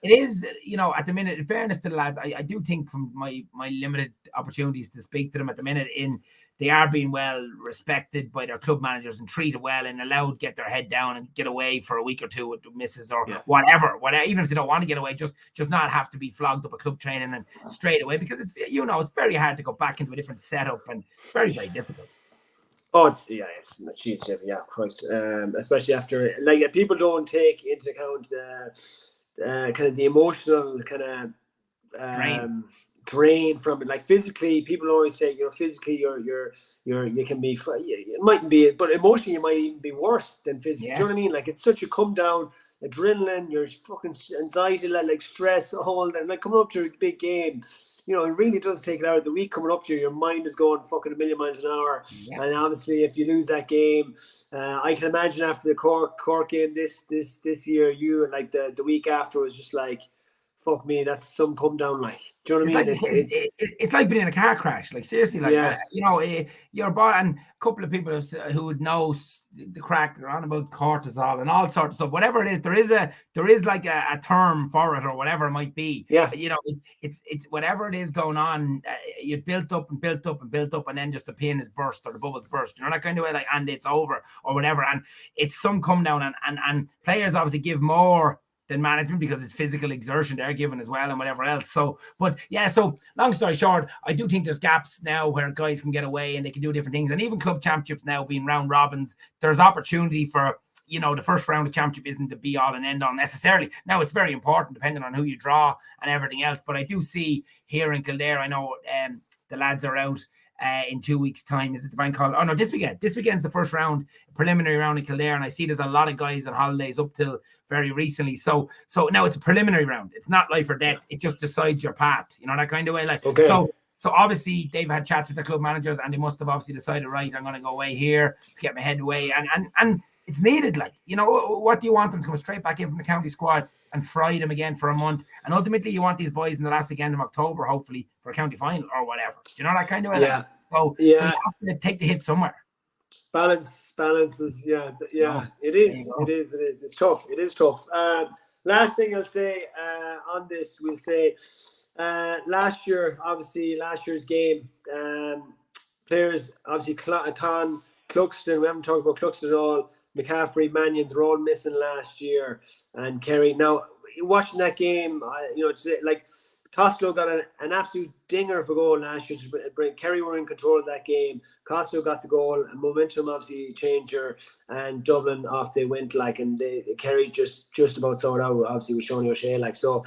S2: At the minute, in fairness to the lads, I do think from my limited opportunities to speak to them at the minute, they are being well respected by their club managers and treated well and allowed to get their head down and get away for a week or two with the missus or whatever. Even if they don't want to get away, just not have to be flogged up at club training and straight away, because it's very hard to go back into a different setup and very, very difficult.
S1: Oh, it's Christ. Especially after, like, people don't take into account kind of the emotional kind of drain from it. Like physically, people always say, physically you can be, it mightn't be, but emotionally you might even be worse than physically. Do you know what I mean? Like, it's such a come down, adrenaline, your fucking anxiety, like stress, all that, like coming up to a big game. It really does take it out of the week coming up to you. Your mind is going fucking a million miles an hour. Yeah. And obviously, if you lose that game, I can imagine after the Cork game this year, you like the week after was just like, fuck me, that's some come down. Like, do you know what I mean?
S2: It's like being in a car crash. Like, seriously, like your boy and a couple of people who would know the crack are on about cortisol and all sorts of stuff. Whatever it is, there is like a term for it or whatever it might be.
S1: Yeah,
S2: it's whatever it is going on. You built up, and then just the pin is burst or the bubbles burst. That kind of way. Like, and it's over or whatever. And it's some come down, and players obviously give more than management because it's physical exertion they're given as well and whatever else. So long story short, I do think there's gaps now where guys can get away and they can do different things. And even club championships now being round robins, there's opportunity for, the first round of championship isn't the be all and end all necessarily. Now it's very important depending on who you draw and everything else. But I do see here in Kildare, I know the lads are out in 2 weeks' time. Is it the bank holiday? Oh no, this weekend. This weekend's the first round, preliminary round in Kildare, and I see there's a lot of guys on holidays up till very recently. So now it's a preliminary round. It's not life or death. It just decides your path. That kind of way. Like, okay. So obviously they've had chats with the club managers, and they must have obviously decided, right, I'm going to go away here to get my head away, and it's needed. Like, what do you want them to come straight back in from the county squad and fry them again for a month? And ultimately, you want these boys in the last weekend of October, hopefully, for a county final or whatever. Do you know that kind of way?
S1: Yeah.
S2: So you have to take the hit somewhere.
S1: Balance is, it is. It's tough. It is tough. Last thing I'll say on this, we'll say last year's game, players, obviously, Con, Cluxton, we haven't talked about Cluxton at all, McCaffrey, Mannion, they're all missing last year, and Kerry. Now, watching that game, it's like Costello got an absolute dinger of a goal last year to bring Kerry were in control of that game. Costello got the goal, and momentum obviously changer, and Dublin off they went and Kerry just about sorted out obviously with Sean O'Shea so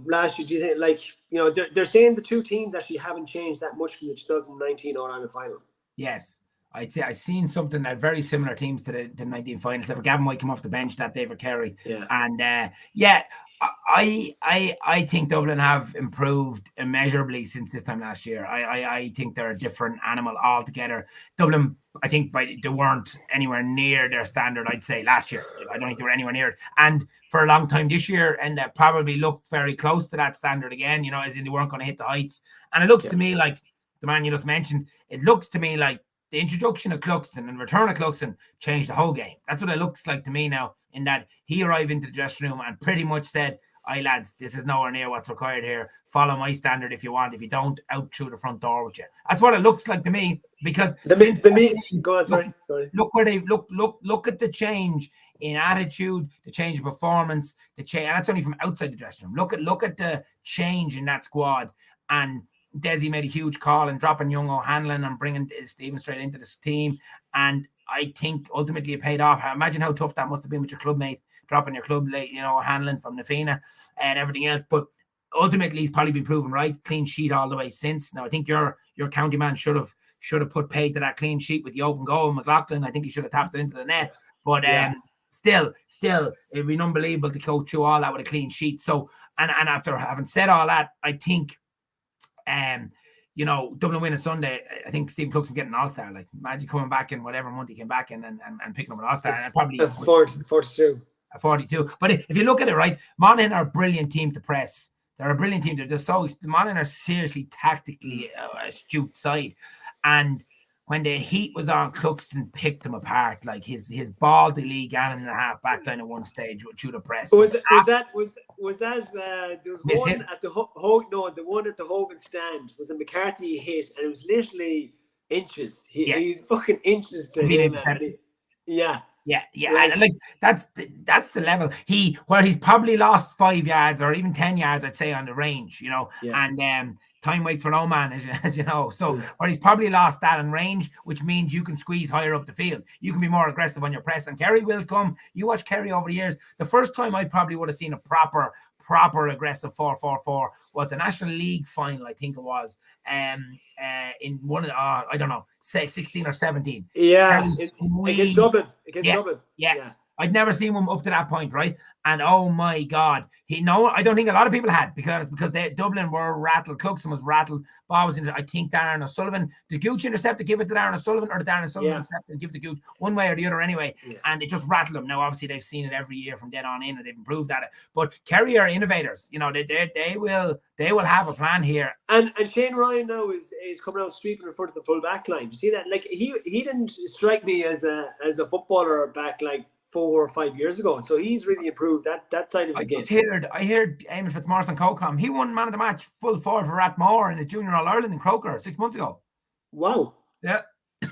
S1: last year, do you think they're saying the two teams actually haven't changed that much from the 2019 All-Ireland final?
S2: Yes. I'd say I've seen something that very similar teams to the 19 finals. If Gavin might come off the bench that day for Kerry.
S1: Yeah.
S2: And I think Dublin have improved immeasurably since this time last year. I think they're a different animal altogether. Dublin, I think they weren't anywhere near their standard, I'd say, last year. I don't think they were anywhere near it. And for a long time this year, and probably looked very close to that standard again, as in they weren't going to hit the heights. And it looks to me like the man you just mentioned, it looks to me like the introduction of Cluxton and return of Cluxton changed the whole game. That's what it looks like to me now, in that he arrived into the dressing room and pretty much said, "Aye, lads, this is nowhere near what's required here. Follow my standard if you want. If you don't, out through the front door with you." That's what it looks like to me, because
S1: go on, sorry.
S2: Look where they look at the change in attitude, the change in performance, the change, and that's only from outside the dressing room. Look at the change in that squad. And Desi made a huge call and dropping young O'Hanlon and bringing Steven straight into this team. And I think ultimately it paid off. I imagine how tough that must have been with your clubmate, dropping your club late, O'Hanlon from Nafina and everything else. But ultimately he's probably been proven right. Clean sheet all the way since. Now I think your county man should have put paid to that clean sheet with the open goal. McLaughlin, I think he should have tapped it into the net. But still, it'd be unbelievable to go through all that with a clean sheet. So and after having said all that, I think Dublin winning Sunday, I think Stephen Cluxton's getting an all-star. Like, imagine coming back in whatever month he came back in and picking up an all-star. And probably
S1: 42.
S2: 42. But if you look at it, right, Monaghan are a brilliant team to press. They're a brilliant team. The Monaghan are seriously tactically astute side. And when the heat was on, Cluxton picked them apart. Like his ball to Lee Gannon and a half back down at one stage through the press.
S1: Was that there was one at the one at the Hogan stand was a McCarthy hit, and it was literally inches. He's fucking inches to him. Yeah.
S2: Like that's the level where he's probably lost 5 yards or even 10 yards, I'd say, on the range, and time waits for no man, as you know. So, or he's probably lost that in range, which means you can squeeze higher up the field. You can be more aggressive on your press, and Kerry will come. You watch Kerry over the years. The first time I probably would have seen a proper aggressive 4-4-4 was the National League final, I think it was, in one of I don't know, say 16 or 17.
S1: Against Dublin.
S2: Yeah. I'd never seen one up to that point, right? And oh my God, I don't think a lot of people had, because Dublin were rattled. Cluxton was rattled. Ball was I think Darren O'Sullivan. Did Gooch intercept to give it to Darren O'Sullivan, or did Darren O'Sullivan intercept and give it to Gooch? One way or the other anyway. Yeah. And it just rattled them. Now, obviously, they've seen it every year from then on in, and they've improved at it. But Kerry are innovators. They will have a plan here.
S1: And Shane Ryan now is coming out sweeping in front of the full back line. You see that? Like he didn't strike me as a footballer back like 4 or 5 years ago, so he's really improved that side of his game.
S2: I heard Eamon Fitzmaurice on CoCom. He won man of the match full forward for Rathmore in the Junior All Ireland in Croker 6 months ago.
S1: Wow.
S2: Yeah,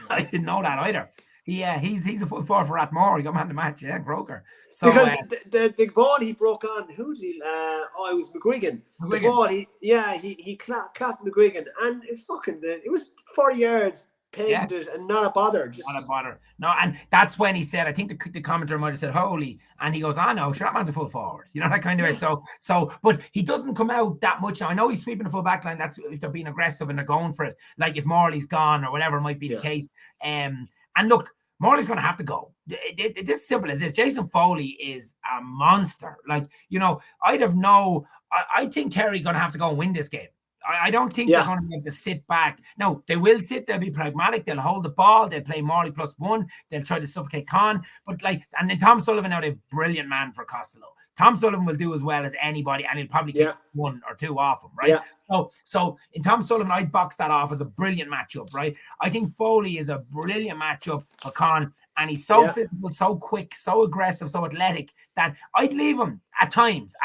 S2: I didn't know that either. He's a full forward for Rathmore. He got man of the match, Croker. So
S1: because the ball he broke on, who's he? It was McGuigan. The ball he clapped McGuigan, and it's it was 40 yards. Pegged it and not a bother.
S2: Not a bother. No, and that's when he said, I think the commentator might have said, holy, and he goes, no, sure, that man's a full forward. That kind of way. So, but he doesn't come out that much. Now, I know he's sweeping the full back line. That's if they're being aggressive and they're going for it. Like if Morley's gone or whatever might be the case. And look, Morley's going to have to go. This simple as this. Jason Foley is a monster. Like, I think Kerry going to have to go and win this game. I don't think they're going to be able to sit back. No, they will sit. They'll be pragmatic. They'll hold the ball. They'll play Morley +1. They'll try to suffocate Con. But and then Tom Sullivan, now they're a brilliant man for Costello. Tom Sullivan will do as well as anybody, and he'll probably get 1 or 2 off him, right? Yeah. So in Tom Sullivan, I'd box that off as a brilliant matchup, right? I think Foley is a brilliant matchup for Con, and he's so physical, so quick, so aggressive, so athletic that I'd leave him at times.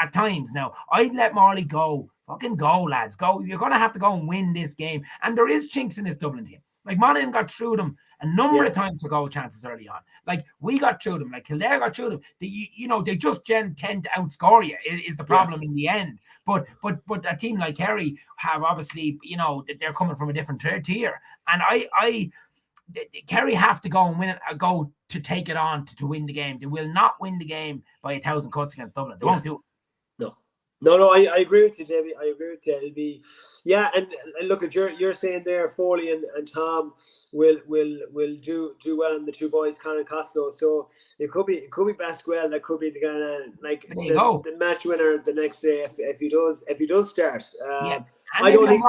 S2: Now, I'd let Morley go. Fucking go, lads. Go. You're going to have to go and win this game. And there is chinks in this Dublin team. Like Monaghan got through them a number of times for goal chances early on. Like we got through them, like Kildare got through them. They just tend to outscore you is the problem in the end. But a team like Kerry have obviously, they're coming from a different tier. And Kerry have to go and win it, go to take it on to win the game. They will not win the game by 1,000 cuts against Dublin. They won't do it.
S1: No, I agree with you, Davy. I agree with you. It'll be, and look at you're saying there, Foley and Tom will do well in the two boys, Conor and Costello. So it could be Basquel that could be the kind of like the match winner the next day if he does start.
S2: I don't think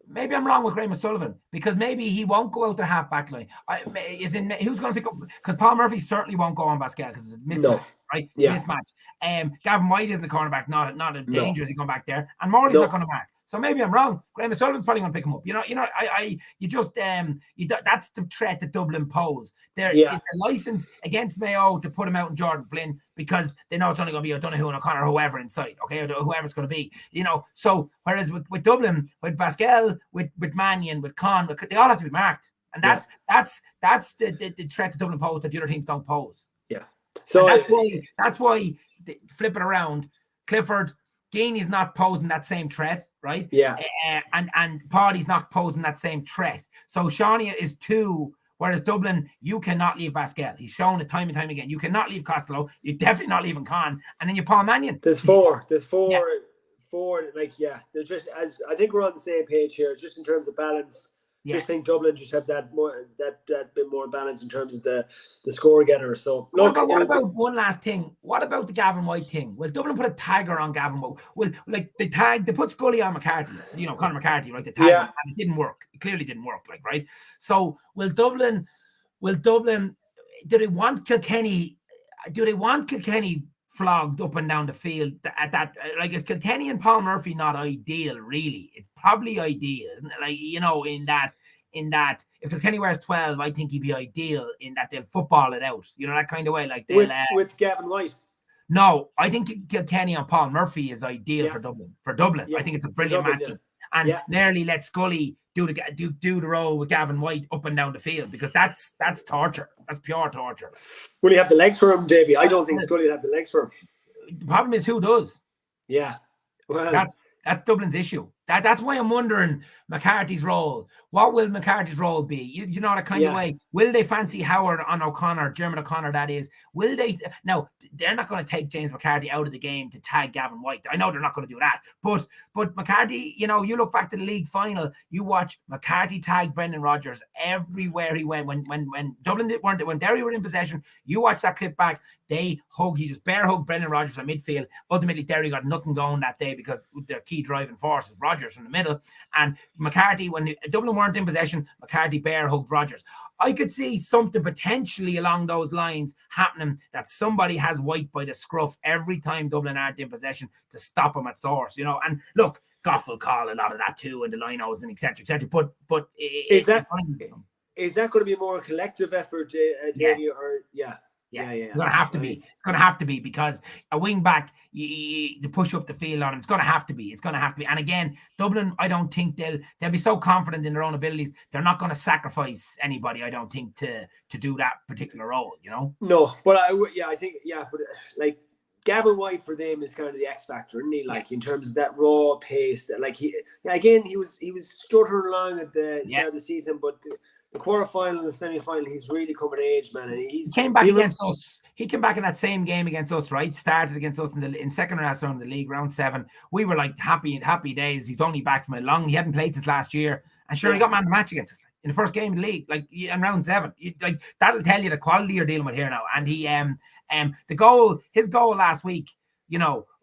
S2: maybe I'm wrong with Graham O'Sullivan because maybe he won't go out the half back line. Who's going to pick up? Because Paul Murphy certainly won't go on Basquel because it's a mismatch, right? It's a mismatch. Gavin White isn't the cornerback, not a danger as he going back there, and Morley's not going to mark. So maybe I'm wrong. Graham O'Sullivan's probably going to pick him up. That's the threat that Dublin pose. They're a license against Mayo to put him out in Jordan Flynn because they know it's only going to be O'Donoghue and O'Connor, whoever inside, okay, or whoever it's going to be. So whereas with Dublin, with Basquel, with Mannion, with Con, they all have to be marked, and that's the threat that Dublin pose that the other teams don't pose.
S1: Yeah. So
S2: that's why flip it around. Clifford. Geeney's not posing that same threat, right?
S1: Yeah.
S2: And Paddy's not posing that same threat. So Shawnee is 2, whereas Dublin, you cannot leave Basquel. He's shown it time and time again. You cannot leave Costello. You're definitely not leaving Con. And then you Paul Mannion.
S1: There's four. Like, there's just, as I think we're on the same page here, just in terms of balance. Just think Dublin just have that bit more balance in terms of the score getter. So
S2: look, what about one last thing? What about the Gavin White thing? Will Dublin put a tagger on Gavin White? Well, like they put Scully on McCarthy, Conor McCarthy, right? The tag and it didn't work. It clearly didn't work, like, right? So will Dublin do they want Kilkenny flogged up and down the field at that? Like, is Kilkenny and Paul Murphy not ideal, really? It's probably ideal, isn't it? Like, in that if Kilkenny wears 12, I think he'd be ideal in that they'll football it out, that kind of way. Like they'll
S1: with Gavin White.
S2: No, I think Kilkenny and Paul Murphy is ideal for Dublin. I think it's a brilliant matchup. And nearly let Scully do the role with Gavin White up and down the field because that's torture. That's pure torture.
S1: Will he have the legs for him, Davy? I don't think Scully will have the legs for him.
S2: The problem is who does.
S1: Yeah. Well,
S2: that's Dublin's issue. That's why I'm wondering McCarthy's role. What will McCarthy's role be? You know, that kind of way. Will they fancy Howard on O'Connor, Dermot O'Connor, that is? Will they? Now, they're not going to take James McCarthy out of the game to tag Gavin White. I know they're not going to do that. But McCarthy, you look back to the league final, you watch McCarthy tag Brendan Rodgers everywhere he went. When Dublin when Derry were in possession, you watch that clip back, he just bear hugged Brendan Rodgers at midfield. Ultimately, Derry got nothing going that day because their key driving force is Rodgers from the middle. And McCarthy, when Dublin weren't in possession, McCarthy bear hugged Rodgers. I could see something potentially along those lines happening, that somebody has White by the scruff every time Dublin aren't in possession to stop him at source, And look, Goff will call a lot of that too, and the linos and etc. But
S1: is that going to be a more collective effort, Davy, or
S2: Yeah. It's going to have to be. It's going to have to be because a wing back, to push up the field on him, it's going to have to be. And again, Dublin, I don't think they'll be so confident in their own abilities. They're not going to sacrifice anybody, I don't think, to do that particular role,
S1: No, but I think, but like Gavin White for them is kind of the X factor, isn't he? Like in terms of that raw pace, that like he was stuttering along at the start of the season, but the quarterfinal and the semi-final, he's really come of age, man. And he
S2: came back against us. He came back in that same game against us, right? Started against us in second round of the league, round 7. We were like happy days. He's only back from he hadn't played since last year, and sure, he got man of the match against us in the first game of the league, like in round 7. Like that'll tell you the quality you're dealing with here now. And he his goal last week,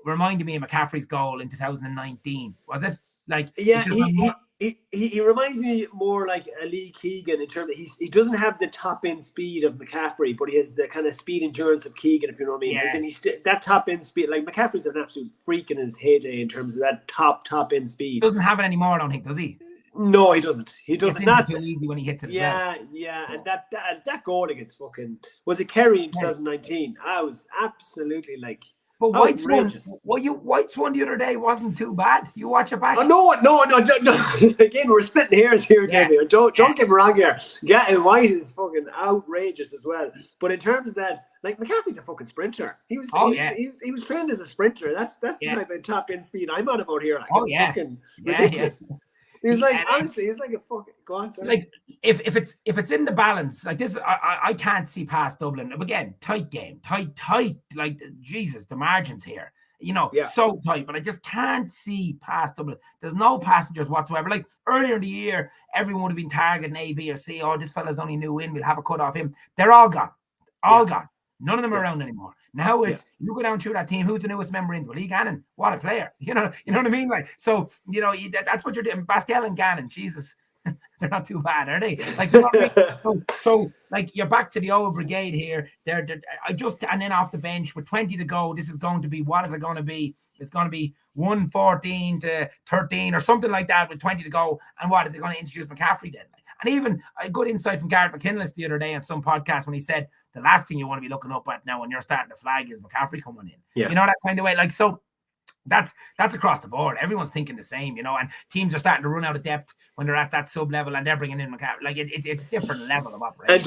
S2: reminded me of McCaffrey's goal in 2019. Was it? Like
S1: He reminds me more like a Lee Keegan in terms of he doesn't have the top end speed of McCaffrey, but he has the kind of speed endurance of Keegan, if you know what I mean. And he's that top end speed, like McCaffrey's an absolute freak in his heyday in terms of that top end speed.
S2: Doesn't have it anymore, I don't think, does he?
S1: No, he doesn't. He doesn't.
S2: It's not too easy when he hits it.
S1: And that goal against was it Kerry in 2019? I was absolutely like
S2: But White's
S1: Outrageous.
S2: White's one the other day wasn't too bad. You watch it back.
S1: Oh, no. Again, we're splitting hairs here, Davey. Don't get me wrong here. White is fucking outrageous as well. But in terms of that, like, McCaffrey's a fucking sprinter. He was trained as a sprinter. That's the type of top end speed I'm on about here. Like, fucking ridiculous. He was like, honestly, he's like a fucking, go on, sorry.
S2: Like, if it's in the balance, like this, I can't see past Dublin. Again, tight game, tight, like, Jesus, the margins here, so tight, but I just can't see past Dublin. There's no passengers whatsoever. Like, earlier in the year, everyone would have been targeting A, B, or C. Oh, this fella's only new in, we'll have a cut off him. They're all gone. Gone. None of them are around anymore. Now it's you go down through that team. Who's the newest member in? Well, Lee Gannon. What a player! You know what I mean? Like, so that's what you're doing. Pascal and Gannon, Jesus, they're not too bad, are they? Like, so like, you're back to the old brigade here. And then off the bench with 20 to go. This is going to be, what is it going to be? It's going to be 1-14 to 13 or something like that with 20 to go. And what are they going to introduce McCaffrey then? And even a good insight from Garrett McKinless the other day on some podcast when he said the last thing you want to be looking up at now when you're starting to flag is McCaffrey coming in.
S1: Yeah.
S2: That kind of way. Like, so that's across the board. Everyone's thinking the same, and teams are starting to run out of depth when they're at that sub level and they're bringing in McCaffrey. Like, it's a different level of operation.
S1: And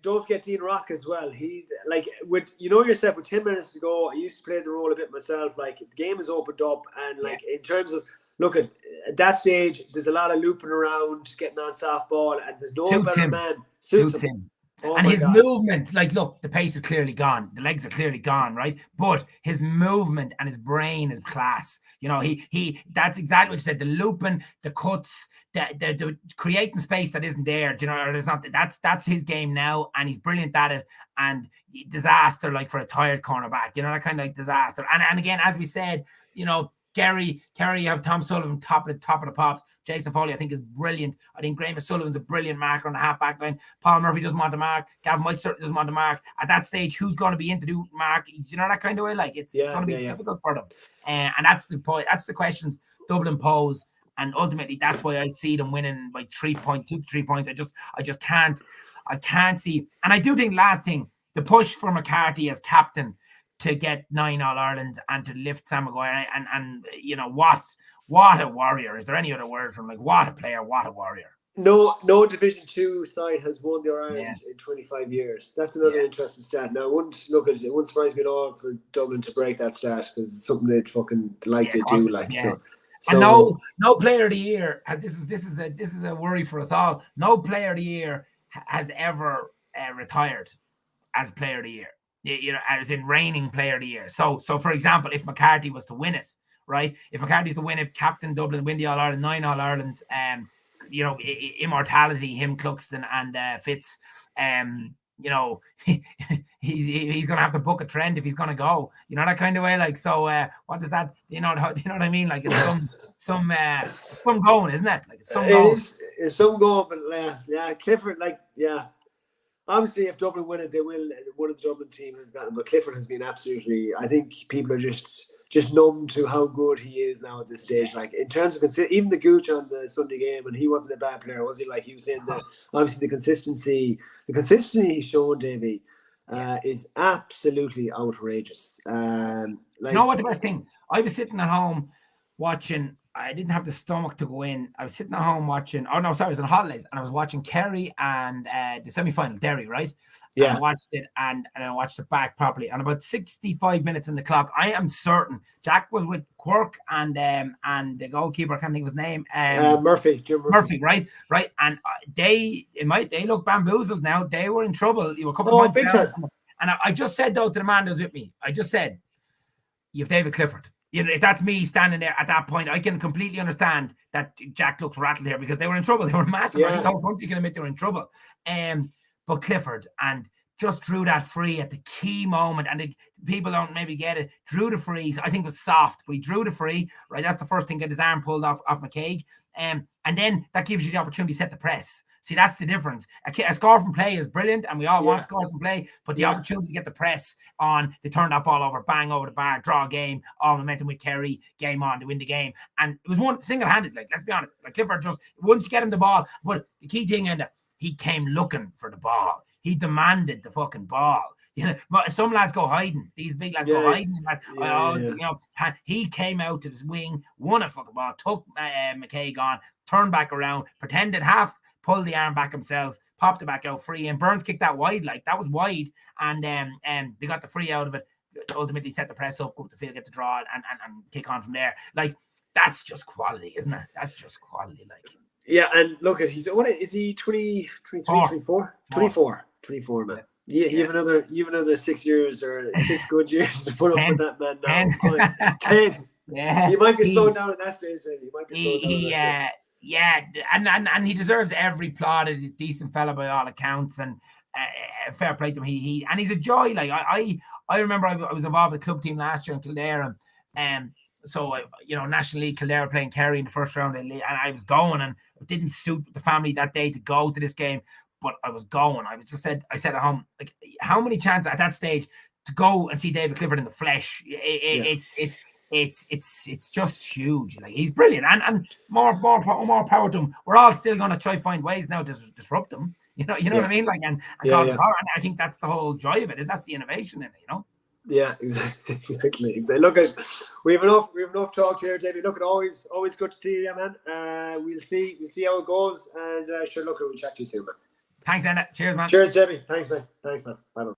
S1: don't forget Dean Rock as well. He's like, with yourself, with 10 minutes to go, I used to play the role a bit myself. Like, the game is opened up, and like, in terms of, look, at that stage, there's a lot of looping around, getting on softball, and there's no better man. Suits him. Oh, and his movement, like, look, the pace is clearly gone. The legs are clearly gone, right? But his movement and his brain is class. He that's exactly what you said. The looping, the cuts, the creating space that isn't there. Or there's not. That's his game now, and he's brilliant at it. And disaster, like, for a tired cornerback. That kind of like disaster. And again, as we said, Kerry, you have Tom Sullivan top of the pops. Jason Foley, I think, is brilliant. I think Graham Sullivan's a brilliant marker on the half-back line. Paul Murphy doesn't want to mark. Gavin White certainly doesn't want to mark. At that stage, who's going to be in to do mark? That kind of way? Like, it's going to be difficult for them. And that's the point. That's the questions Dublin pose. And ultimately, that's why I see them winning by 2 to 3 points. I just can't see. And I do think, last thing, the push for McCarthy as captain to get 9 All-Irelands and to lift Sam Maguire and what a warrior. Is there any other word from, like, what a player, what a warrior? No Division 2 side has won the All-Ireland in 25 years. That's another interesting stat. Now, it wouldn't surprise me at all for Dublin to break that stat, because it's something they'd fucking like to do. Like, so.
S2: And no player of the year. This is a worry for us all. No player of the year has ever retired as player of the year. As in reigning player of the year. So for example, if McCarthy was to win it, right? If McCarthy's to win it, captain Dublin, win the All-Ireland, 9 All-Irelands, immortality, him, Cluxton, and Fitz, he's gonna have to book a trend if he's gonna go. That kind of way. Like, so what does that? You know what I mean? Like, it's some going, isn't it? Like, it's some going.
S1: It's some going, but Clifford, obviously, if Dublin win it, they will. One of the Dublin team has gotten, but Clifford has been absolutely. I think people are just numb to how good he is now at this stage. Like, in terms of even the Gooch on the Sunday game, and he wasn't a bad player, was he? Like, he was saying that obviously the consistency he's shown, Davy, is absolutely outrageous. Like,
S2: you know what the best thing? I was sitting at home watching. I didn't have the stomach to go in. I was sitting at home watching. Oh no, sorry, I was on holidays, and I was watching Kerry and the semi-final, Derry, right?
S1: Yeah.
S2: And I watched it, and I watched it back properly. And about 65 minutes in the clock, I am certain Jack was with Quirk and the goalkeeper. I can't think of his name.
S1: Murphy, Jim
S2: Murphy, right. And they look bamboozled now. They were in trouble. You were a couple of points down. And I just said, though, to the man that was with me, I just said, you have David Clifford. If that's me standing there at that point, I can completely understand that Jack looks rattled here, because they were in trouble. They were massive. I think the whole country can admit they were in trouble. But Clifford, and just drew that free at the key moment, and people don't maybe get it. Drew the free. I think it was soft, but he drew the free. Right, that's the first thing. Get his arm pulled off McCaig, and then that gives you the opportunity to set the press. See, that's the difference. A score from play is brilliant, and we all want scores from play, but the opportunity to get the press on, they turn that ball over, bang over the bar, draw a game, all momentum with Kerry, game on, to win the game. And it was one single-handed, like, let's be honest. Like, Clifford just, once you get him the ball, but the key thing, Enda, he came looking for the ball. He demanded the fucking ball. You know, but some lads go hiding. These big lads go hiding. You know, he came out to his wing, won a fucking ball, took McKay on, turned back around, pretended half, pulled the arm back himself, popped it back out free, and Burns kicked that wide. Like, that was wide, and they got the free out of it. Ultimately set the press up, go up the field, get the draw, and kick on from there. Like, that's just quality, isn't it? That's just quality. Like,
S1: yeah, and look at what is he 20, 23, 24? 24, man. Yeah, you have another 6 years or 6 good years to put up with that man now. 10.
S2: Yeah,
S1: he might be slowing down at that stage. He might be
S2: and he deserves every plaudit. He's a decent fella by all accounts, and fair play to him. He's a joy. Like, I remember I was involved with the club team last year in Kildare, and so you know, National League, Kildare playing Kerry in the first round, and I was going, and it didn't suit the family that day to go to this game, but I was going. I said at home, like, how many chances at that stage to go and see David Clifford in the flesh? It's just huge. Like, he's brilliant, and more power to him. We're all still going to try to find ways now to disrupt him. You know what I mean? Like, and cause him power. And I think that's the whole joy of it. That's the innovation in it. You know.
S1: Yeah, exactly. Look, we have enough talk here, David. Look, always good to see you, man. We'll see how it goes, and sure, look, we'll chat to you soon, man.
S2: Thanks, Enda. Cheers, man.
S1: Cheers, Debbie. Thanks, man. Bye.